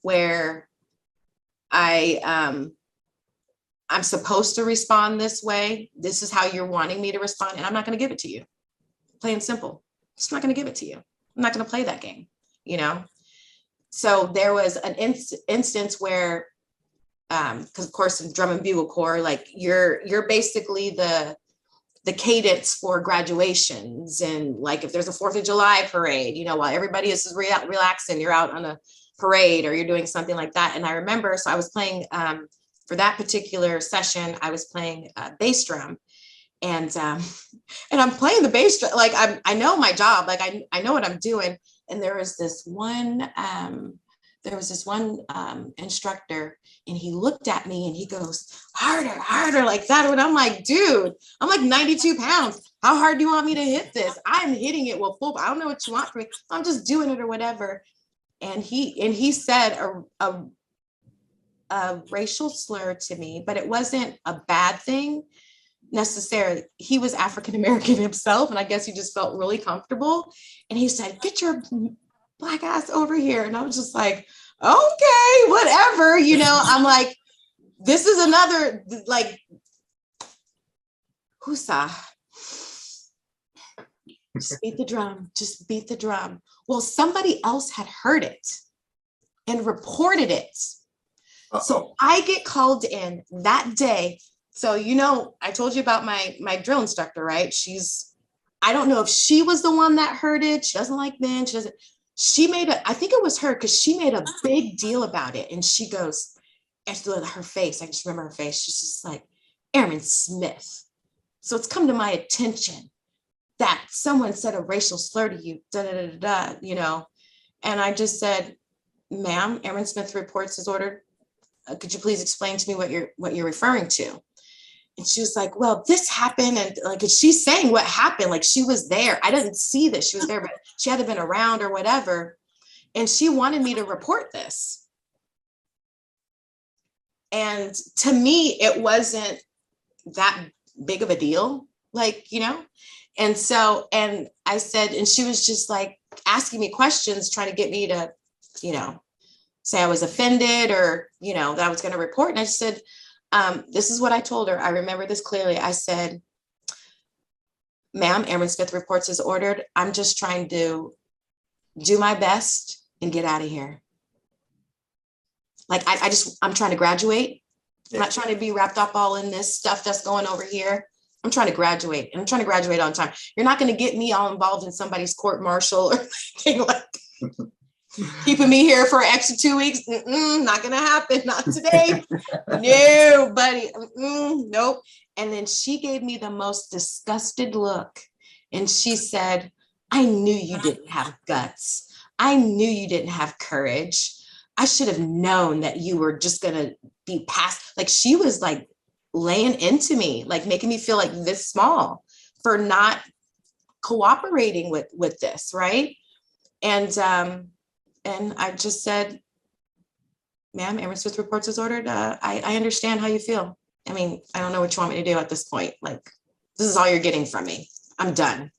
where I'm supposed to respond this way. This is how you're wanting me to respond, and I'm not going to give it to you. Plain and simple. Just not going to give it to you. I'm not going to play that game, So there was an instance where, because of course in drum and bugle corps, like you're basically the cadence for graduations, and like if there's a 4th of July parade, while everybody is relaxing, you're out on a parade or you're doing something like that. And I remember, so I was playing for that particular session, I was playing bass drum. And I'm playing the bass, like I know my job, like I know what I'm doing. And there was this one instructor, and he looked at me and he goes, harder like that. And I'm like, dude, I'm like 92 pounds. How hard do you want me to hit this? I'm hitting it with full. I don't know what you want from me. I'm just doing it or whatever. And he said a racial slur to me, but it wasn't a bad thing necessarily. He was African-American himself, and I guess he just felt really comfortable. And he said, get your black ass over here. And I was just like, okay, whatever, I'm like, this is another, like, Husa. Just beat the drum. Well, somebody else had heard it and reported it. Uh-oh. So I get called in that day. So, I told you about my drill instructor, right? I don't know if she was the one that heard it. She doesn't like men. I think it was her, because she made a big deal about it. And she goes, her face, I just remember her face. She's just like, Airman Smith. So it's come to my attention that someone said a racial slur to you, And I just said, ma'am, Airman Smith reports his order. Could you please explain to me what you're referring to? And she was like, well, this happened. And like, she's saying what happened. Like she was there. I didn't see that she was there, but she had to have been around or whatever. And she wanted me to report this. And to me, it wasn't that big of a deal, like, you know? And so, and I said, and she was just like asking me questions, trying to get me to, you know, say I was offended or, you know, that I was going to report. And I just said, this is what I told her. I remember this clearly. I said, ma'am, Airman Smith reports as ordered. I'm just trying to do my best and get out of here. Like, I'm trying to graduate. I'm not trying to be wrapped up all in this stuff that's going over here. I'm trying to graduate, and I'm trying to graduate on time. You're not going to get me all involved in somebody's court martial or anything like keeping me here for an extra 2 weeks. Not going to happen. Not today. No, buddy. Nope. And then she gave me the most disgusted look. And she said, I knew you didn't have guts. I knew you didn't have courage. I should have known that you were just going to be past. Like she was like laying into me, like making me feel like this small for not cooperating with this. Right. And I just said, ma'am, Airman Smith reports as ordered. I understand how you feel. I mean, I don't know what you want me to do at this point. Like, this is all you're getting from me. I'm done.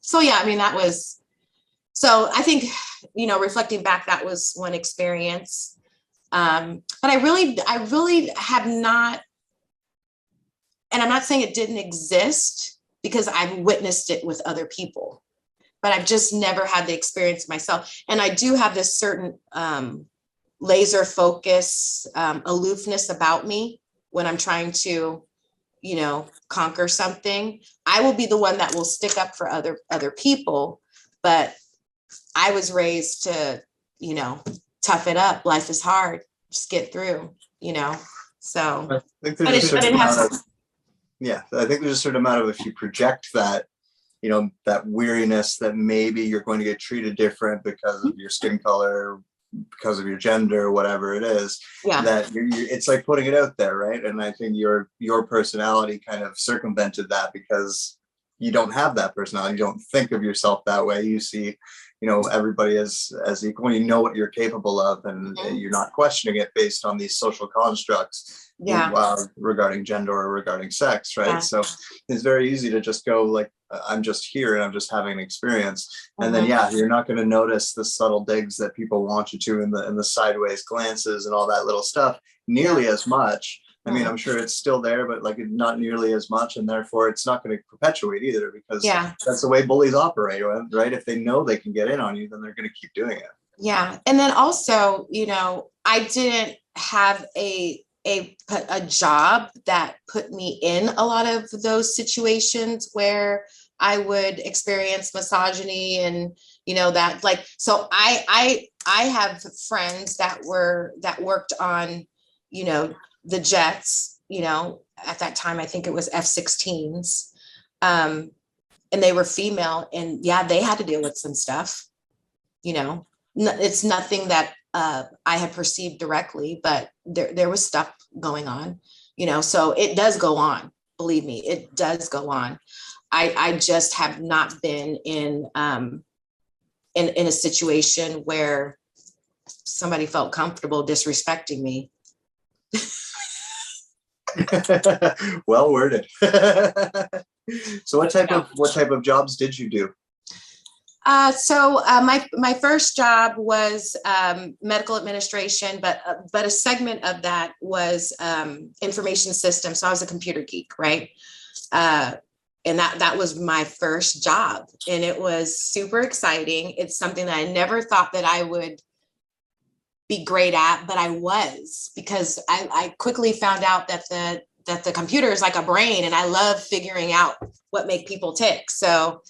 So yeah, I mean, so I think, you know, reflecting back, that was one experience. But I really have not, and I'm not saying it didn't exist because I've witnessed it with other people, but I've just never had the experience myself. And I do have this certain laser focus, aloofness about me when I'm trying to, you know, conquer something. I will be the one that will stick up for other people, but I was raised to, you know, tough it up. Life is hard. Just get through, you know. So
I think there's a certain amount of, I think there's a certain amount of, if you project that, you know, that weariness that maybe you're going to get treated different because of your skin color, because of your gender, whatever it is, that it's like putting it out there, right? And I think your personality kind of circumvented that because you don't have that personality. You don't think of yourself that way. You see, you know, everybody as equal. You know what you're capable of, and you're not questioning it based on these social constructs regarding gender or regarding sex, right? So it's very easy to just go like, I'm just here and I'm just having an experience, and then you're not going to notice the subtle digs that people want you to, in the sideways glances and all that little stuff nearly as much. I mean, I'm sure it's still there, but like not nearly as much, and therefore it's not going to perpetuate either, because that's the way bullies operate, right? If they know they can get in on you, then they're going to keep doing it. Yeah.
And then also, you know, I didn't have a job that put me in a lot of those situations where I would experience misogyny and, you know, that like, so I have friends that worked on, you know, the jets, you know, at that time, I think it was F-16s, and they were female, and they had to deal with some stuff, you know. It's nothing that I had perceived directly, but there was stuff going on, you know, so it does go on. Believe me, it does go on. I just have not been in a situation where somebody felt comfortable disrespecting me.
Well worded. So what type of jobs did you do?
So my first job was medical administration, but a segment of that was information systems. So I was a computer geek, right? And that was my first job, and it was super exciting. It's something that I never thought that I would be great at, but I was, because I quickly found out that the computer is like a brain, and I love figuring out what make people tick. So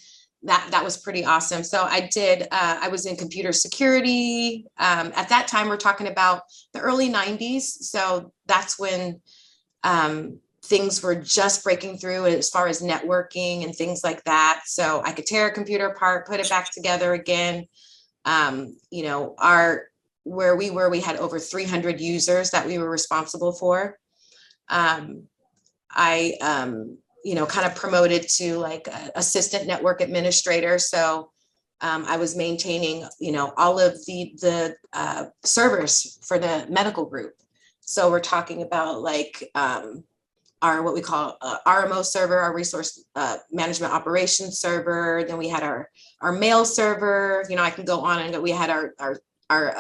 that was pretty awesome. So I was in computer security. At that time, we're talking about the early 90s. So that's when things were just breaking through as far as networking and things like that. So I could tear a computer apart, put it back together again. You know, where we had over 300 users that we were responsible for. I, kind of promoted to like assistant network administrator. So I was maintaining, all of the servers for the medical group. So we're talking about like our what we call RMO server, our resource management operations server. Then we had our mail server. I can go on and go. We had our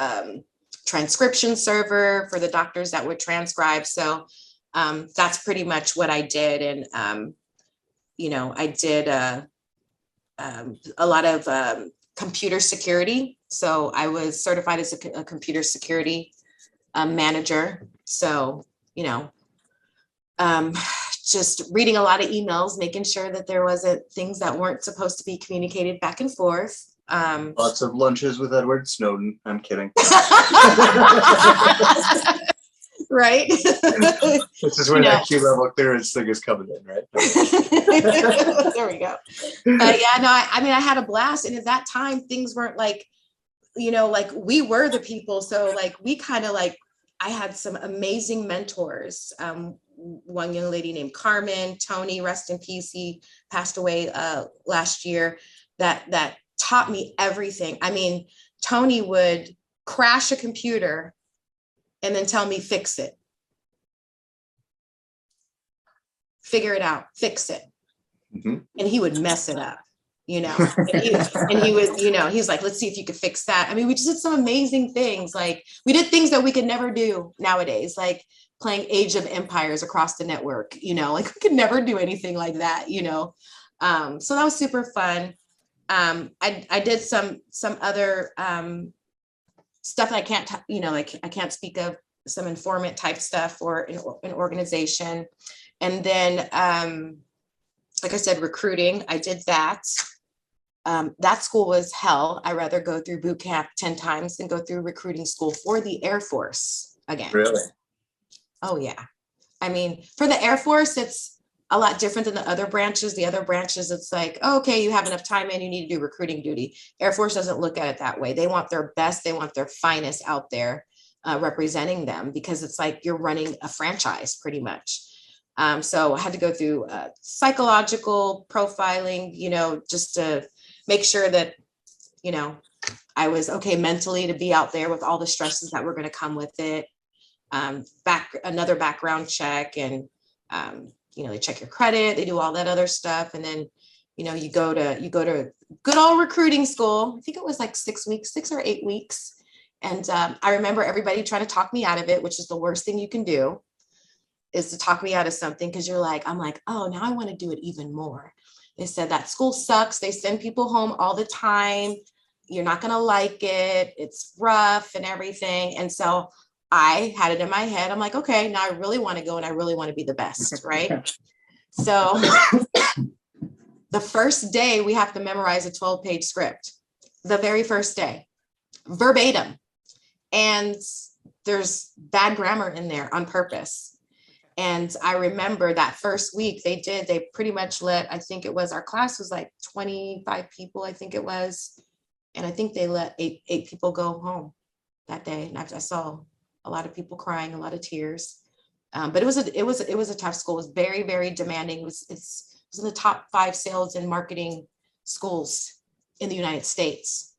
transcription server for the doctors that would transcribe. So that's pretty much what I did. And I did a lot of computer security. So I was certified as a computer security manager. So, just reading a lot of emails, making sure that there wasn't things that weren't supposed to be communicated back and forth.
Lots of lunches with Edward Snowden. I'm kidding.
Right.
This is where that Q-level clearance thing is coming in, right?
There we go. Yeah, no, I had a blast. And at that time, things weren't like, like we were the people. So like, we kind of like, I had some amazing mentors. One young lady named Carmen, Tony, rest in peace. He passed away last year. That taught me everything. I mean, Tony would crash a computer and then tell me, fix it. Figure it out, fix it. Mm-hmm. And he would mess it up, and he would, he's like, let's see if you could fix that. I mean, we just did some amazing things. Like we did things that we could never do nowadays, like playing Age of Empires across the network, like we could never do anything like that, so that was super fun. I did some other stuff that I can't, like I can't speak of, some informant type stuff for an organization. And then, like I said, recruiting, I did that. That school was hell. I'd rather go through boot camp 10 times than go through recruiting school for the Air Force again.
Really?
Oh, yeah. I mean, for the Air Force, it's a lot different than the other branches. The other branches, it's like, oh, okay, you have enough time and you need to do recruiting duty. Air Force doesn't look at it that way. They want their best. They want their finest out there representing them, because it's like you're running a franchise pretty much. So I had to go through psychological profiling, just to make sure that, I was okay mentally to be out there with all the stresses that were going to come with it. Another background check, and they check your credit, they do all that other stuff. And then, you go to good old recruiting school. I think it was like 6 or 8 weeks. And I remember everybody trying to talk me out of it, which is the worst thing you can do, is to talk me out of something. Cause I'm like, oh, now I want to do it even more. They said that school sucks. They send people home all the time. You're not going to like it. It's rough and everything. And so I had it in my head. I'm like, okay, now I really want to go and I really want to be the best. Right. So the first day we have to memorize a 12-page script, the very first day, verbatim. And there's bad grammar in there on purpose. And I remember that first week they pretty much I think it was, our class was like 25 people, I think it was. And I think they let eight people go home that day. And I saw a lot of people crying, a lot of tears. But it was a tough school. It was very, very demanding. It was in the top 5 sales and marketing schools in the United States.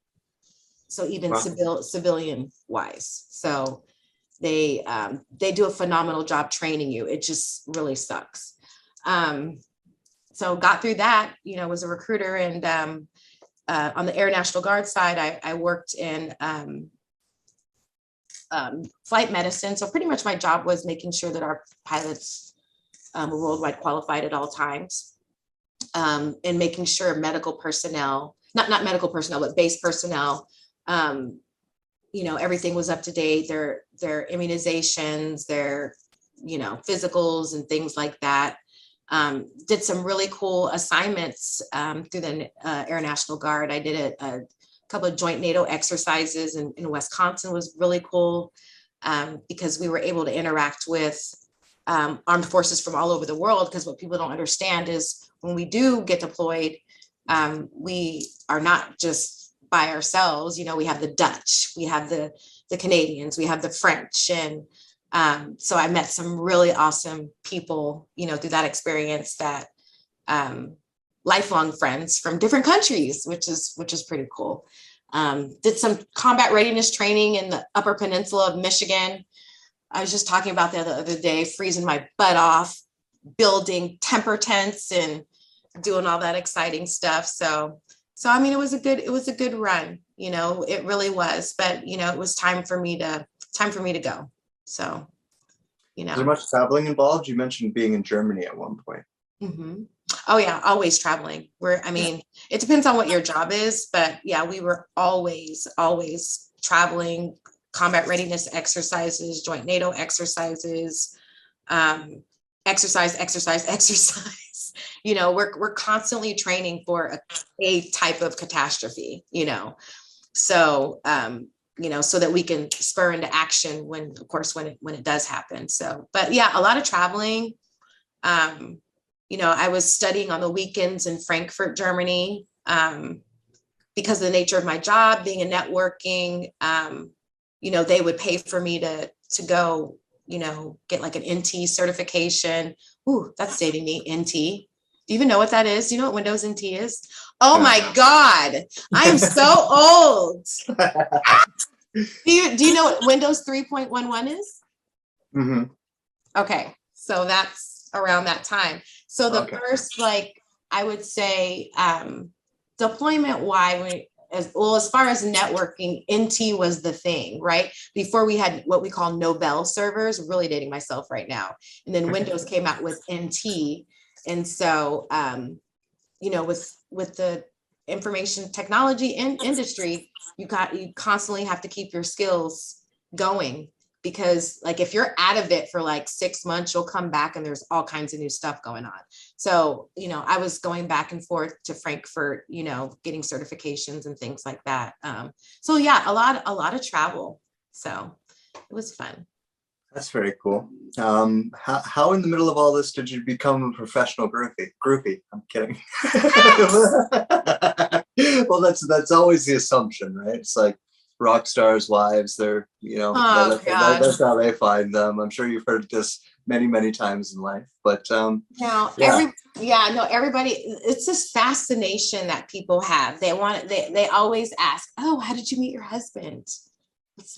So even civilian wise. So they do a phenomenal job training you. It just really sucks. So got through that, was a recruiter. And on the Air National Guard side, I worked in flight medicine. So pretty much my job was making sure that our pilots were worldwide qualified at all times, and making sure medical personnel, not medical personnel, but base personnel, everything was up to date, their immunizations, their, physicals and things like that. Did some really cool assignments through the Air National Guard. I did a couple of joint NATO exercises in Wisconsin. Was really cool because we were able to interact with armed forces from all over the world. Because what people don't understand is when we do get deployed, we are not just by ourselves. We have the Dutch, we have the Canadians, we have the French, and So I met some really awesome people, through that experience, that lifelong friends from different countries, which is pretty cool. Did some combat readiness training in the Upper Peninsula of Michigan. I was just talking about that the other day, freezing my butt off, building temper tents and doing all that exciting stuff. So I mean, it was a good run, it really was, but it was time for me to go. So,
Is there much traveling involved? You mentioned being in Germany at one point.
Mm-hmm. Oh yeah, always traveling. It depends on what your job is, but yeah, we were always traveling, combat readiness exercises, joint NATO exercises, exercise. We're constantly training for a type of catastrophe, so, so that we can spur into action when it does happen. So, but yeah, a lot of traveling. I was studying on the weekends in Frankfurt, Germany, because of the nature of my job, being in networking, they would pay for me to go, get like an NT certification. Ooh, that's dating me, NT. Do you even know what that is? Do you know what Windows NT is? Oh my God, I'm so old. Do you know what Windows 3.11 is?
Mm-hmm.
Okay, so that's around that time. So the first, I would say, deployment wise, as far as networking, NT was the thing, right? Before we had what we call Novell servers, really dating myself right now. And then Windows came out with NT. And so, with the information technology industry, you constantly have to keep your skills going, because if you're out of it for 6 months, you'll come back and there's all kinds of new stuff going on. So, I was going back and forth to Frankfurt, getting certifications and things like that. So yeah, a lot of travel. So it was fun.
That's very cool. How in the middle of all this did you become a professional groupie? I'm kidding. Well, that's always the assumption, right? It's like rock stars' wives. They're, that's how they find them. I'm sure you've heard this many, many times in life, but
everybody, it's this fascination that people have. They always ask, oh, how did you meet your husband? It's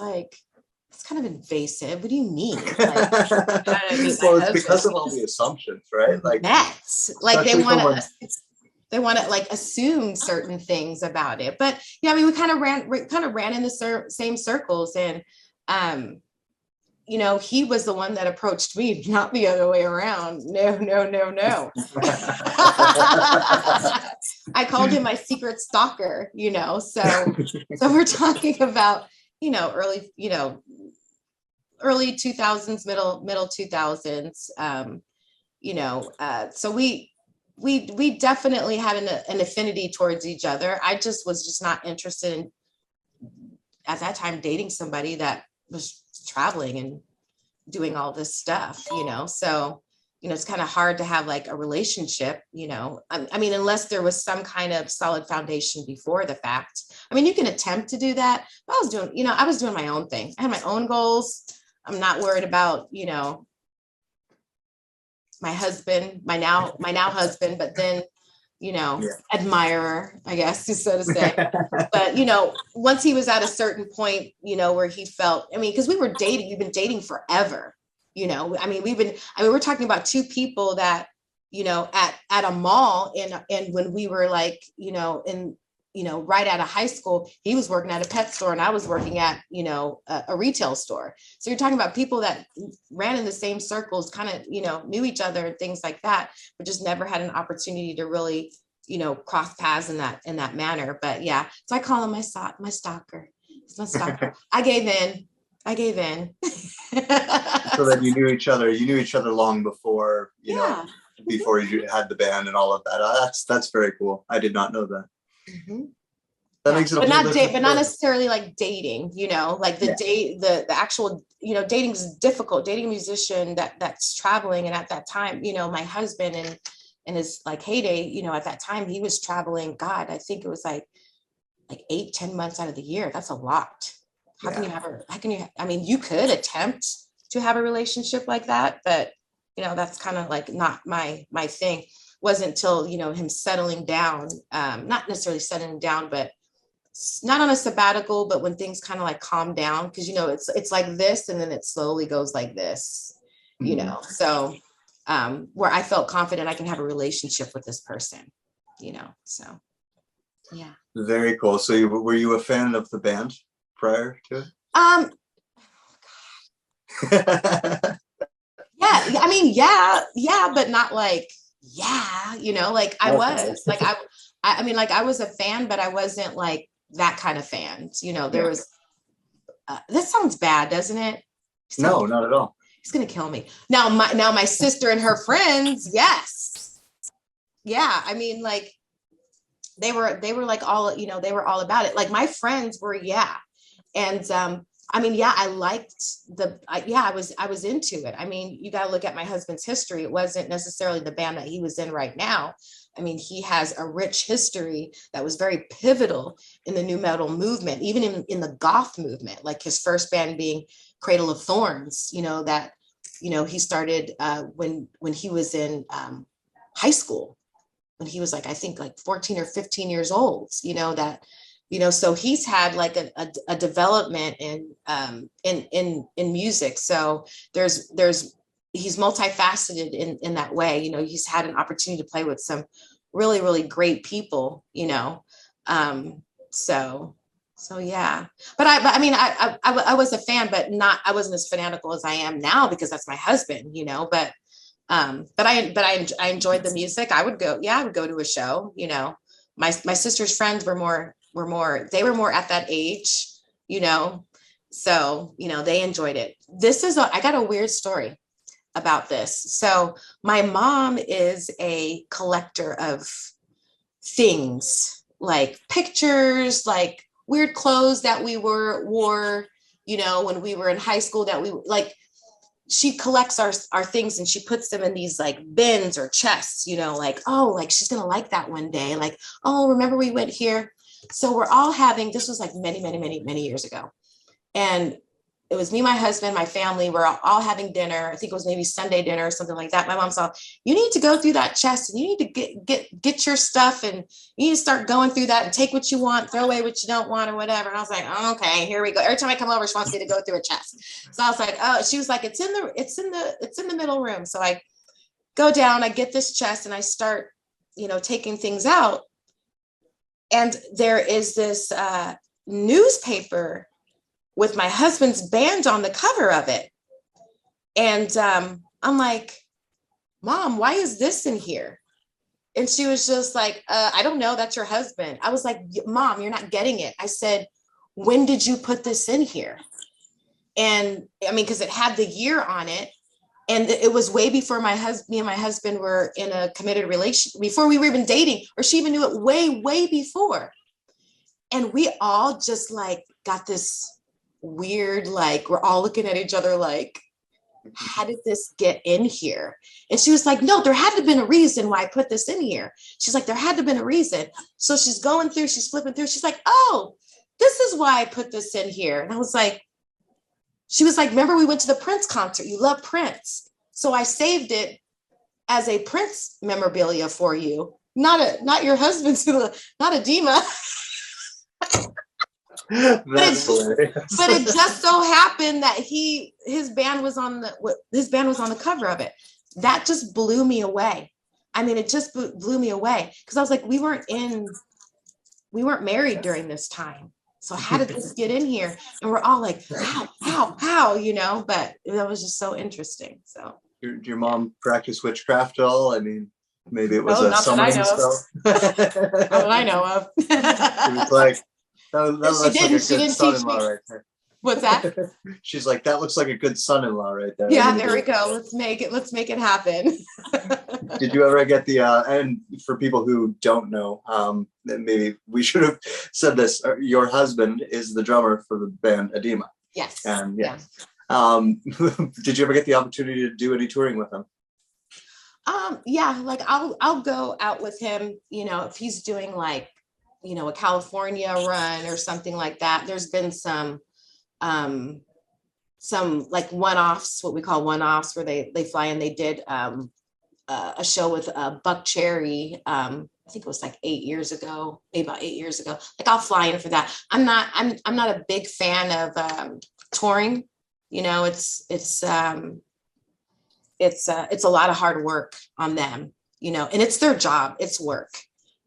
it's kind of invasive. What do you mean?
Well, it's because of all the assumptions, right?
They want to assume certain things about it. But yeah, I mean, we kind of ran in the same circles, and he was the one that approached me, not the other way around. No. I called him my secret stalker, so we're talking about, early 2000s, middle 2000s, so we definitely had an affinity towards each other. I was not interested in, at that time, dating somebody that was traveling and doing all this stuff, so, it's kind of hard to have a relationship, I mean, unless there was some kind of solid foundation before the fact. I mean, you can attempt to do that, but I was doing my own thing. I had my own goals. I'm not worried about, my husband, my now husband, but then, admirer, I guess, so to say. But, once he was at a certain point, where he felt, I mean, because we've been dating forever, I mean, we're talking about two people that, at a mall, and when we were right out of high school, he was working at a pet store and I was working at, a retail store. So you're talking about people that ran in the same circles, kind of, knew each other and things like that, but just never had an opportunity to really, cross paths in that manner. But yeah, so I call him my stalker. It's my stalker. I gave in.
So then you knew each other long before, before you had the band and all of that. That's very cool. I did not know that.
Mm-hmm.
That makes it
but not necessarily dating, the actual, dating is difficult. Dating a musician that's traveling, and at that time, my husband in his heyday, at that time he was traveling. God, I think it was 8-10 months out of the year. That's a lot. How can you I mean, you could attempt, to have a relationship like that, but that's kind of like not my thing. Wasn't until him settling down, not necessarily settling down, but not on a sabbatical, but when things kind of like calm down, because it's like this, and then it slowly goes like this, so where I felt confident I can have a relationship with this person, so yeah.
Very cool. So were you a fan of the band prior to it?
Yeah, I mean, yeah, but not like, like I was like, I mean, like I was a fan, but I wasn't like that kind of fan. There was, this sounds bad, doesn't it?
No, not at all.
He's going to kill me. Now my sister and her friends. Yes. Yeah. I mean, like they were like all, they were all about it. Like my friends were, yeah. And, I mean, yeah, I liked I was into it. I mean, you got to look at my husband's history. It wasn't necessarily the band that he was in right now. I mean, he has a rich history that was very pivotal in the nu metal movement, even in the goth movement, like his first band being Cradle of Thorns, that, he started when he was in high school, when he was like, I think like 14 or 15 years old, so he's had like a development in music. So he's multifaceted in that way. He's had an opportunity to play with some really, really great people, so yeah, but I mean, I was a fan, but I wasn't as fanatical as I am now, because that's my husband, but I enjoyed the music. I would go to a show, my sister's friends were more at that age, so, they enjoyed it. I got a weird story about this. So my mom is a collector of things, like pictures, like weird clothes that we wore, when we were in high school, that we like, she collects our things, and she puts them in these like bins or chests, like, oh, like she's going to like that one day. Like, oh, remember we went here. So we're all this was like many, many, many, many years ago. And it was me, my husband, my family, we're all having dinner. I think it was maybe Sunday dinner or something like that. My mom saw, you need to go through that chest, and you need to get your stuff, and you need to start going through that and take what you want, throw away what you don't want or whatever. And I was like, oh, okay, here we go. Every time I come over, she wants me to go through a chest. So I was like, oh, she was like, it's in the middle room. So I go down, I get this chest, and I start, taking things out. And there is this newspaper with my husband's band on the cover of it. And I'm like, Mom, why is this in here? And she was just like, I don't know, that's your husband. I was like, Mom, you're not getting it. I said, when did you put this in here? And I mean, because it had the year on it. And it was way before me and my husband were in a committed relationship, before we were even dating, or she even knew it way, way before. And we all just like got this weird, like, we're all looking at each other like, how did this get in here? And she was like, no, there had to have been a reason why I put this in here. She's like, there had to have been a reason. So she's going through, she's flipping through. She's like, oh, this is why I put this in here. And I was like, she was like, remember we went to the Prince concert? You love Prince. So I saved it as a Prince memorabilia for you. Not your husband's, not a Dima. But it just so happened that his band was on the cover of it. That just blew me away. I mean, it just blew me away, because I was like, we weren't married during this time. So how did this get in here? And we're all like, how, but that was just so interesting. So
did your mom practice witchcraft at all? I mean, maybe it was a summoning spell.
Not that I know of.
It was like, that looks like a good son-in-law right there.
What's that?
She's like, that looks like a good son-in-law right there.
Yeah, there we go. Let's make it happen.
Did you ever get and for people who don't know, maybe we should have said this, your husband is the drummer for the band Edema.
Yes.
And yeah. Did you ever get the opportunity to do any touring with him?
Yeah, like I'll go out with him, if he's doing like, a California run or something like that. There's been some some like one-offs, what we call one-offs, where they fly in. They did a show with Buck Cherry. I think it was like 8 years ago, maybe about 8 years ago. Like I'll fly in for that. I'm not a big fan of touring. You know, it's a lot of hard work on them, you know, and it's their job, it's work,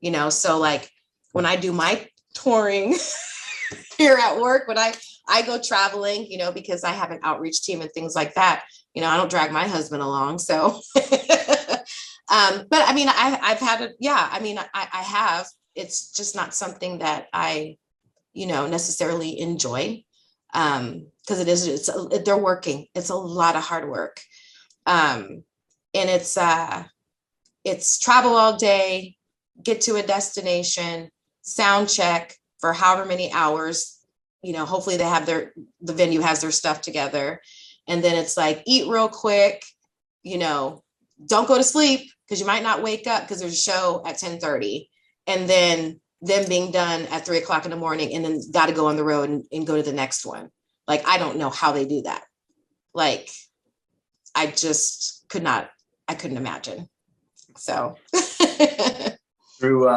you know. So like when I do my touring here at work, when I go traveling, you know, because I have an outreach team and things like that, you know, I don't drag my husband along. So, but I mean, I've had it. Yeah. I mean, I have, it's just not something that I, you know, necessarily enjoy. Because they're working. It's a lot of hard work. And it's travel all day, get to a destination, sound check for however many hours, you know, hopefully the venue has their stuff together. And then it's like, eat real quick, you know, don't go to sleep because you might not wake up because there's a show at 10:30, and then them being done at 3 o'clock in the morning, and then got to go on the road and go to the next one. Like, I don't know how they do that. Like, I just couldn't imagine. So
through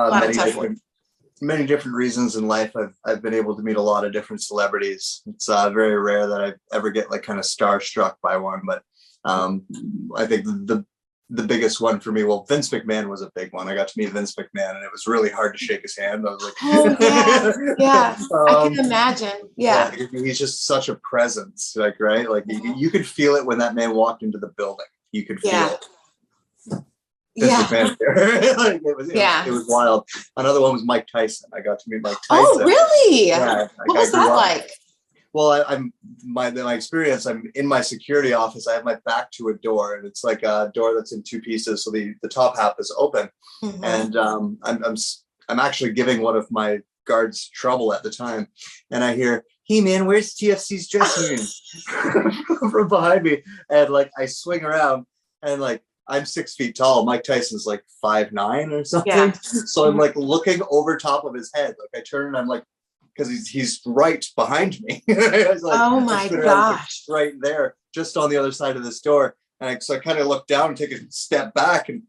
many different reasons in life, I've been able to meet a lot of different celebrities. It's very rare that I ever get like kind of starstruck by one, but I think the biggest one for me, well, Vince McMahon was a big one. I got to meet Vince McMahon, and it was really hard to shake his hand. I was like,
oh yeah, I can imagine. Yeah.
He's just such a presence, like, right? Like you could feel it when that man walked into the building. You could feel it. Vince McMahon there. Like, it was wild. Another one was Mike Tyson. I got to meet Mike Tyson.
Oh, really?
Yeah.
What was that like?
Well, my experience, I'm in my security office. I have my back to a door, and it's like a door that's in two pieces. So the top half is open, and I'm actually giving one of my guards trouble at the time, and I hear, "Hey man, where's TFC's dressing room?" from behind me, and like I swing around, and like I'm 6 feet tall. Mike Tyson's like 5'9" or something. Yeah. So I'm like looking over top of his head. Like I turn and I'm like, because he's right behind me. Like,
oh my gosh.
Right there, just on the other side of this door. And so I kind of looked down and take a step back. And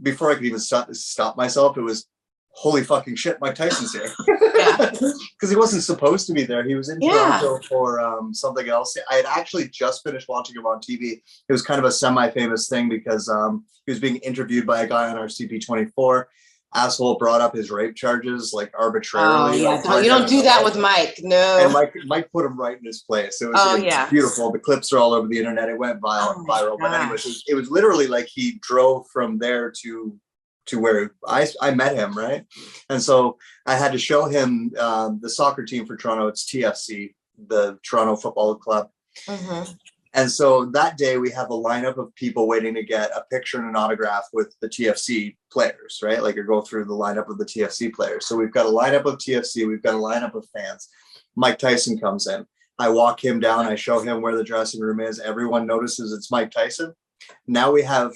before I could even stop myself, it was, holy fucking shit, Mike Tyson's here. Because he wasn't supposed to be there. He was in Toronto for something else. I had actually just finished watching him on TV. It was kind of a semi-famous thing because he was being interviewed by a guy on our CP24. Asshole brought up his rape charges like arbitrarily.
Oh, yeah. You don't do that with Mike. No.
And Mike put him right in his place. It was beautiful. The clips are all over the internet. It went viral. But anyway, it was literally like he drove from there to where I met him, right? And so I had to show him the soccer team for Toronto. It's TFC, the Toronto Football Club. Mm-hmm. And so that day we have a lineup of people waiting to get a picture and an autograph with the TFC players, right? Like you go through the lineup of the TFC players. So we've got a lineup of TFC. We've got a lineup of fans. Mike Tyson comes in. I walk him down. I show him where the dressing room is. Everyone notices it's Mike Tyson. Now we have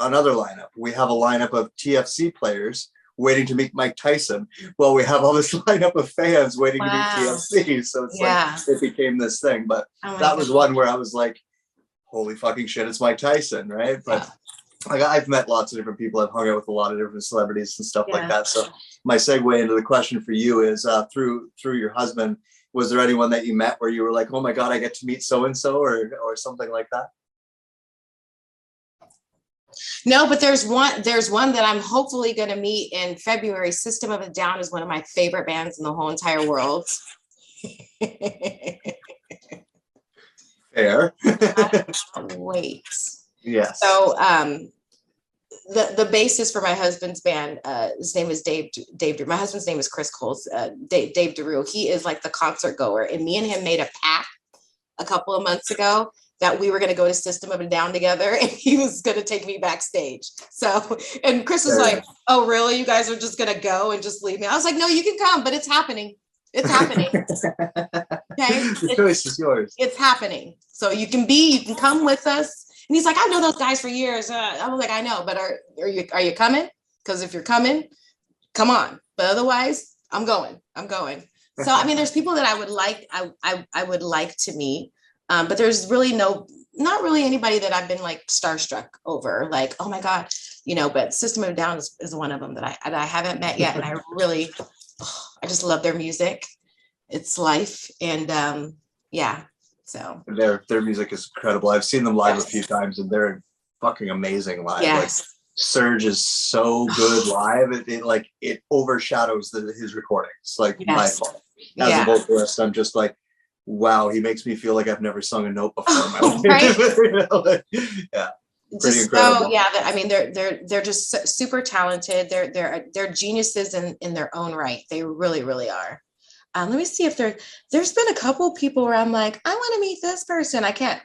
another lineup. We have a lineup of TFC players waiting to meet Mike Tyson. Well, we have all this lineup of fans waiting to meet TFC. So it's like, it became this thing. But that was one where I was like, holy fucking shit, it's Mike Tyson, right? But like, I've met lots of different people. I've hung out with a lot of different celebrities and stuff like that. So my segue into the question for you is through your husband, was there anyone that you met where you were like, oh my God, I get to meet so-and-so or something like that?
No, but there's one that I'm hopefully going to meet in February. System of a Down is one of my favorite bands in the whole entire world.
Fair.
Wait.
Yes.
So the bassist for my husband's band, his name is Dave. My husband's name is Chris Kohls. Dave DeRue. He is like the concert goer, and me and him made a pact a couple of months ago that we were going to go to System of a Down together, and he was going to take me backstage. So, and Chris was like, oh, really? You guys are just going to go and just leave me? I was like, no, you can come, but it's happening. It's happening. Okay.
The choice is yours.
It's happening. So you can come with us. And he's like, I know those guys for years. I was like, I know, but are you coming? Because if you're coming, come on. But otherwise, I'm going. So, I mean, there's people that I would like to meet. But there's really not really anybody that I've been like starstruck over, like, oh my God, but System of a Down is one of them that I haven't met yet. And I just love their music. It's life. And yeah, so.
Their music is incredible. I've seen them live a few times and they're fucking amazing live.
Yes.
Like Serge is so good live. It overshadows his recordings, like by far. As a vocalist, I'm just like, wow, he makes me feel like I've never sung a note before in my life.
Right?
Yeah.
Pretty incredible. So, yeah, I mean, they're just super talented. They're geniuses in their own right. They really, really are. Let me see if there's been a couple people where I'm like, I want to meet this person. I can't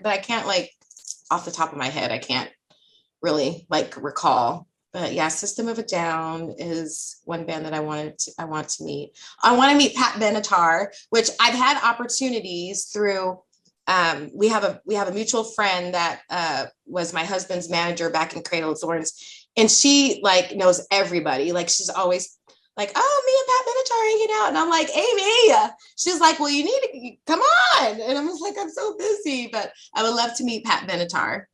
like off the top of my head, I can't really like recall. But yeah, System of a Down is one band that I want to meet. I want to meet Pat Benatar, which I've had opportunities through. We have a mutual friend that was my husband's manager back in Cradle of Thorns, and she like knows everybody. Like she's always like, oh, me and Pat Benatar hanging out, and I'm like, Amy. She's like, well, you need to come on, and I'm just like, I'm so busy, but I would love to meet Pat Benatar.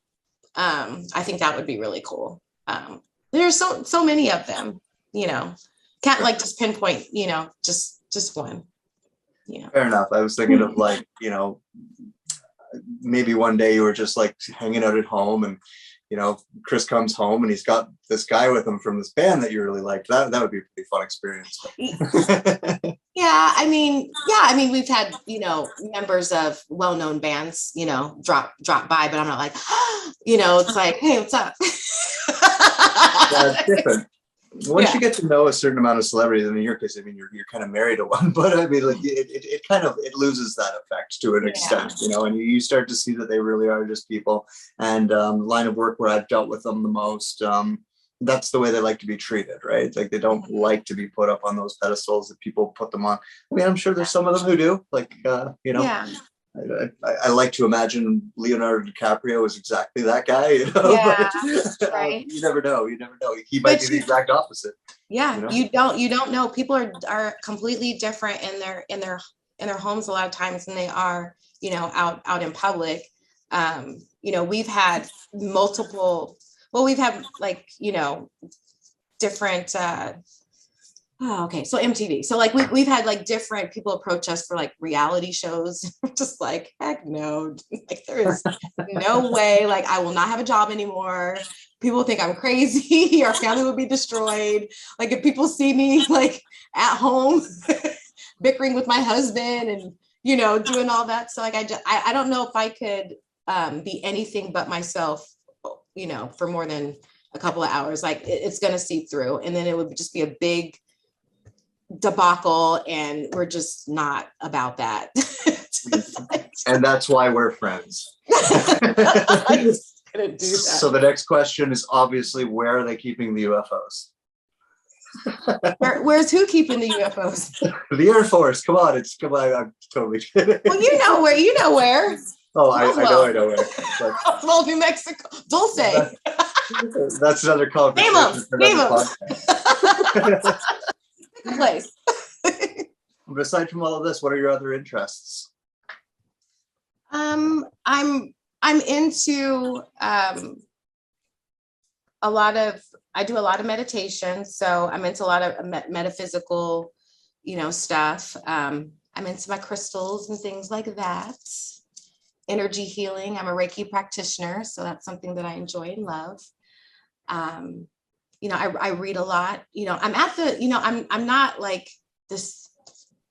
I think that would be really cool. There's so many of them, can't like just pinpoint, just one. Yeah.
Fair enough. I was thinking of like, maybe one day you were just like hanging out at home and, Chris comes home and he's got this guy with him from this band that you really liked. That would be a pretty fun experience.
Yeah. I mean, we've had, members of well-known bands, drop by, but I'm not like, it's like, hey, what's up?
Yeah, it's different. Once you get to know a certain amount of celebrities, in your case, you're kind of married to one, but I mean, like it loses that effect to an extent, and you start to see that they really are just people. And line of work where I've dealt with them the most, that's the way they like to be treated, right? Like they don't like to be put up on those pedestals that people put them on. I mean, I'm sure there's some of them who do, like, I like to imagine Leonardo DiCaprio is exactly that guy,
Yeah,
but,
right.
You never know. He might be the exact opposite.
Yeah, you don't know. People are completely different in their homes a lot of times than they are, out in public. We've had different okay. So MTV. So like we've had like different people approach us for like reality shows. Just like, heck no. Like there is no way. Like I will not have a job anymore. People think I'm crazy. Our family would be destroyed. Like if people see me like at home bickering with my husband and doing all that. So like I don't know if I could be anything but myself, for more than a couple of hours. Like it's gonna seep through, and then it would just be a big debacle, and we're just not about that.
And that's why we're friends.
I'm just gonna do that.
So the next question is obviously, where are they keeping the UFOs?
Where's who keeping the UFOs?
The Air Force. Come on, I'm totally kidding.
Well, you know where.
Oh, I know where. But,
well, New Mexico. Dulce.
That's another conversation.
Name them. Place.
But aside from all of this, what are your other interests?
I'm into I do a lot of meditation, so I'm into a lot of metaphysical, stuff. I'm into my crystals and things like that. Energy healing. I'm a Reiki practitioner, so that's something that I enjoy and love. I read a lot. I'm at the, I'm not like this,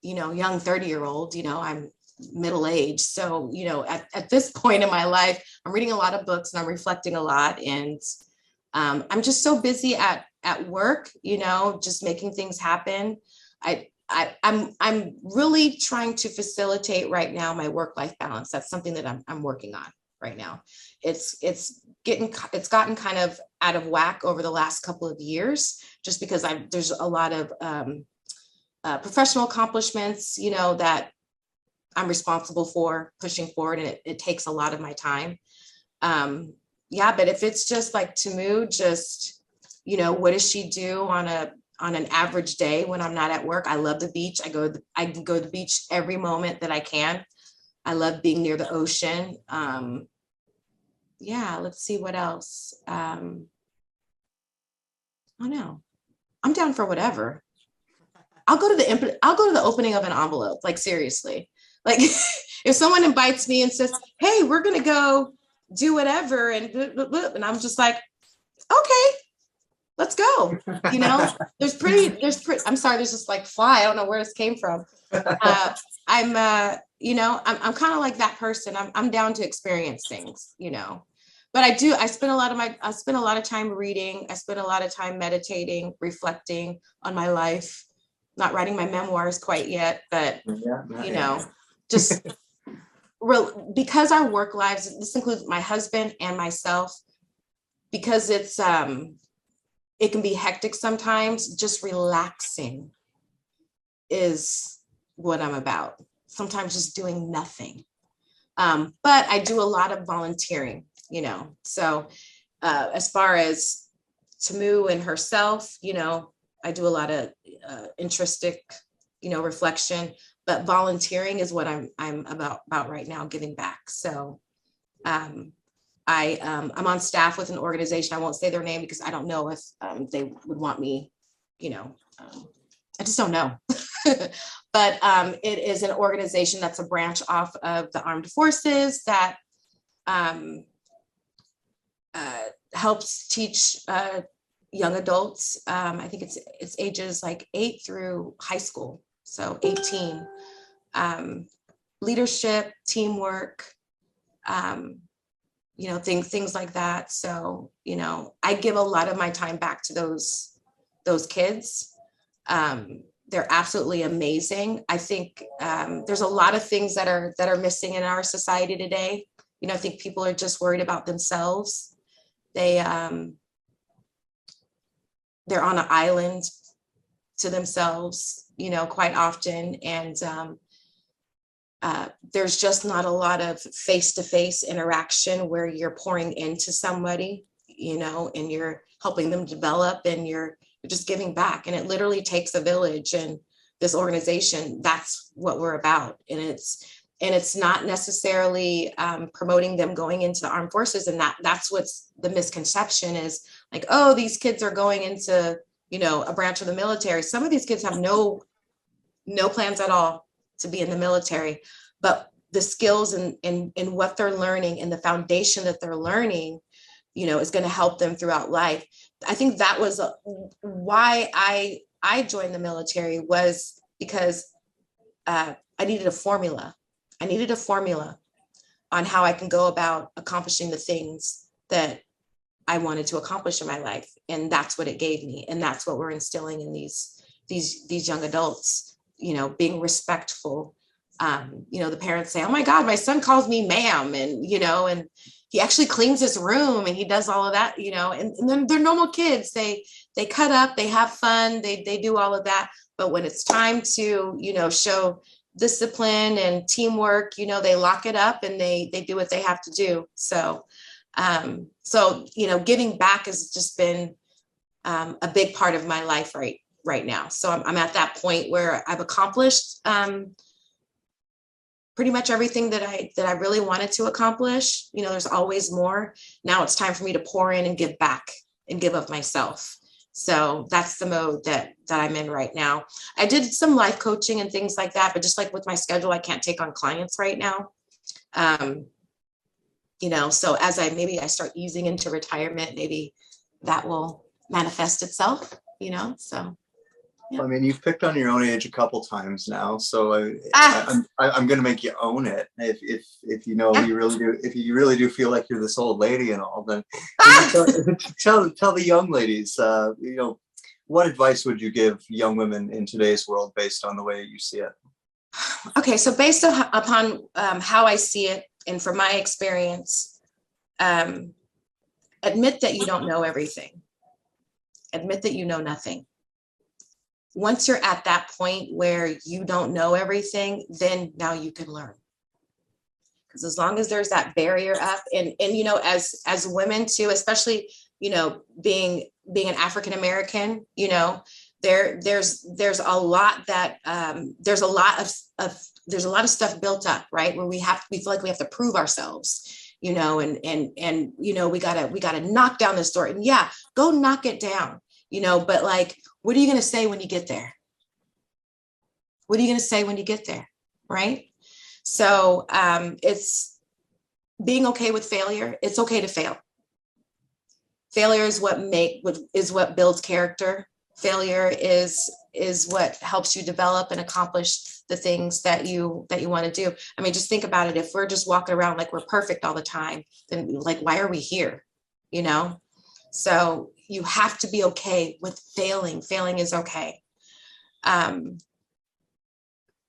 young 30-year-old, I'm middle-aged. So, at this point in my life, I'm reading a lot of books and I'm reflecting a lot. And I'm just so busy at work, just making things happen. I'm really trying to facilitate right now my work-life balance. That's something that I'm working on right now. It's gotten kind of out of whack over the last couple of years, just because there's a lot of professional accomplishments, that I'm responsible for pushing forward, and it takes a lot of my time. But if it's just like Tamu, just, what does she do on an average day when I'm not at work? I love the beach. I go to the beach every moment that I can. I love being near the ocean. Yeah, let's see what else. I don't know. I'm down for whatever. I'll go to the opening of an envelope. Like, seriously, like if someone invites me and says, "Hey, we're gonna go do whatever," and I'm just like, okay, let's go. You know, I'm sorry, there's just like fly. I don't know where this came from. I'm kind of like that person. I'm down to experience things, you know. But I spend a lot of time reading. I spend a lot of time meditating, reflecting on my life. Not writing my memoirs quite yet, but just because our work lives, this includes my husband and myself, because it can be hectic sometimes. Just relaxing is what I'm about. Sometimes just doing nothing. But I do a lot of volunteering, you know. So as far as Tamu and herself, you know, I do a lot of intrinsic, you know, reflection, but volunteering is what I'm about right now, giving back. So I'm on staff with an organization. I won't say their name because I don't know if they would want me, you know, I just don't know. But it is an organization that's a branch off of the armed forces that helps teach young adults. I think it's ages like 8 through high school, so 18. Leadership, teamwork, you know, things like that. So, you know, I give a lot of my time back to those kids. They're absolutely amazing. I think there's a lot of things that are missing in our society today. You know, I think people are just worried about themselves. They're on an island to themselves, you know, quite often. And there's just not a lot of face-to-face interaction where you're pouring into somebody, you know, and you're helping them develop, and you're just giving back. And it literally takes a village, and this organization, that's what we're about. And it's not necessarily promoting them going into the armed forces. And that's what's the misconception is, like, oh, these kids are going into, you know, a branch of the military. Some of these kids have no plans at all to be in the military, but the skills and what they're learning and the foundation that they're learning, you know, is going to help them throughout life. I think that was why I joined the military, was because I needed a formula. I needed a formula on how I can go about accomplishing the things that I wanted to accomplish in my life. And that's what it gave me. And that's what we're instilling in these young adults, you know, being respectful. You know, the parents say, oh my God, my son calls me ma'am. And, you know, and he actually cleans his room and he does all of that, you know, and then they're normal kids. They cut up, they have fun, they do all of that. But when it's time to, you know, show discipline and teamwork, you know, they lock it up and they do what they have to do. So, you know, giving back has just been a big part of my life right now. So I'm at that point where I've accomplished pretty much everything that I really wanted to accomplish. You know, there's always more. Now it's time for me to pour in and give back and give of myself. So that's the mode that I'm in right now. I did some life coaching and things like that, but just like with my schedule, I can't take on clients right now. You know, so as I start easing into retirement, maybe that will manifest itself, you know, so. Yeah.
I mean, you've picked on your own age a couple times now, so I'm going to make you own it. If you know, you really do. If you really do feel like you're this old lady and all, then tell the young ladies. You know, what advice would you give young women in today's world based on the way you see it?
Okay, so based upon how I see it, and from my experience, admit that you don't know everything. Admit that you know nothing. Once you're at that point where you don't know everything, then now you can learn. Because as long as there's that barrier up, and you know, as women too, especially, you know, being an African American, you know, there's a lot that there's a lot of stuff built up, right, where we feel like we have to prove ourselves, you know, and you know, we gotta knock down this door, and yeah, go knock it down, you know, but like, what are you going to say when you get there? What are you going to say when you get there? Right? So it's being okay with failure. It's okay to fail. Failure is what builds character. Failure is what helps you develop and accomplish the things that you want to do. I mean, just think about it. If we're just walking around like we're perfect all the time, then like, why are we here? You know? So you have to be okay with failing. Failing is okay. I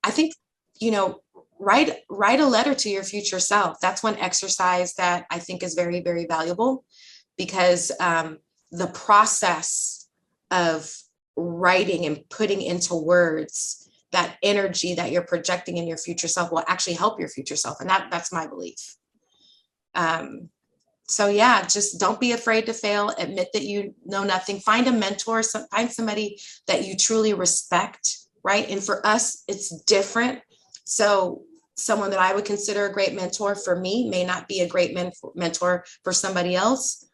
think, you know, write a letter to your future self. That's one exercise that I think is very, very valuable, because the process of writing and putting into words that energy that you're projecting in your future self will actually help your future self. And that's my belief. So yeah, just don't be afraid to fail. Admit that you know nothing. Find a mentor, find somebody that you truly respect, right? And for us, it's different. So someone that I would consider a great mentor for me may not be a great mentor for somebody else,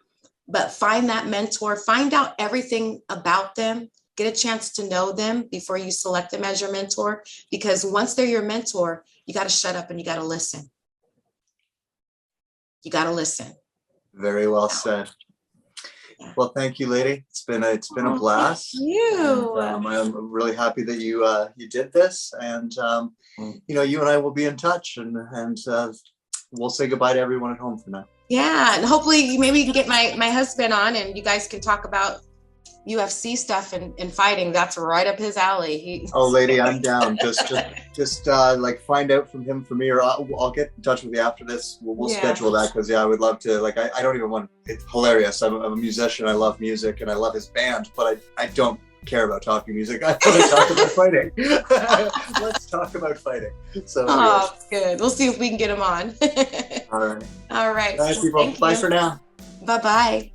but find that mentor, find out everything about them, get a chance to know them before you select them as your mentor, because once they're your mentor, you got to shut up and you got to listen. You got to listen.
Very well said. Well, thank you, lady. It's been a blast.
Thank you.
And, I'm really happy that you did this, and you know, you and I will be in touch, and we'll say goodbye to everyone at home for now.
Yeah, and hopefully maybe you can get my husband on, and you guys can talk about UFC stuff and fighting. That's right up his alley.
Oh, lady, I'm down. Just like find out from him for me, or I'll get in touch with you after this. We'll schedule that, because I would love to. Like, I don't even want. It's hilarious. I'm a musician. I love music, and I love his band, but I don't care about talking music. I want to talk about fighting. Let's talk about fighting. So.
Oh, good. We'll see if we can get him on.
All right.
All right.
All right, people. Bye for now.
Bye-bye.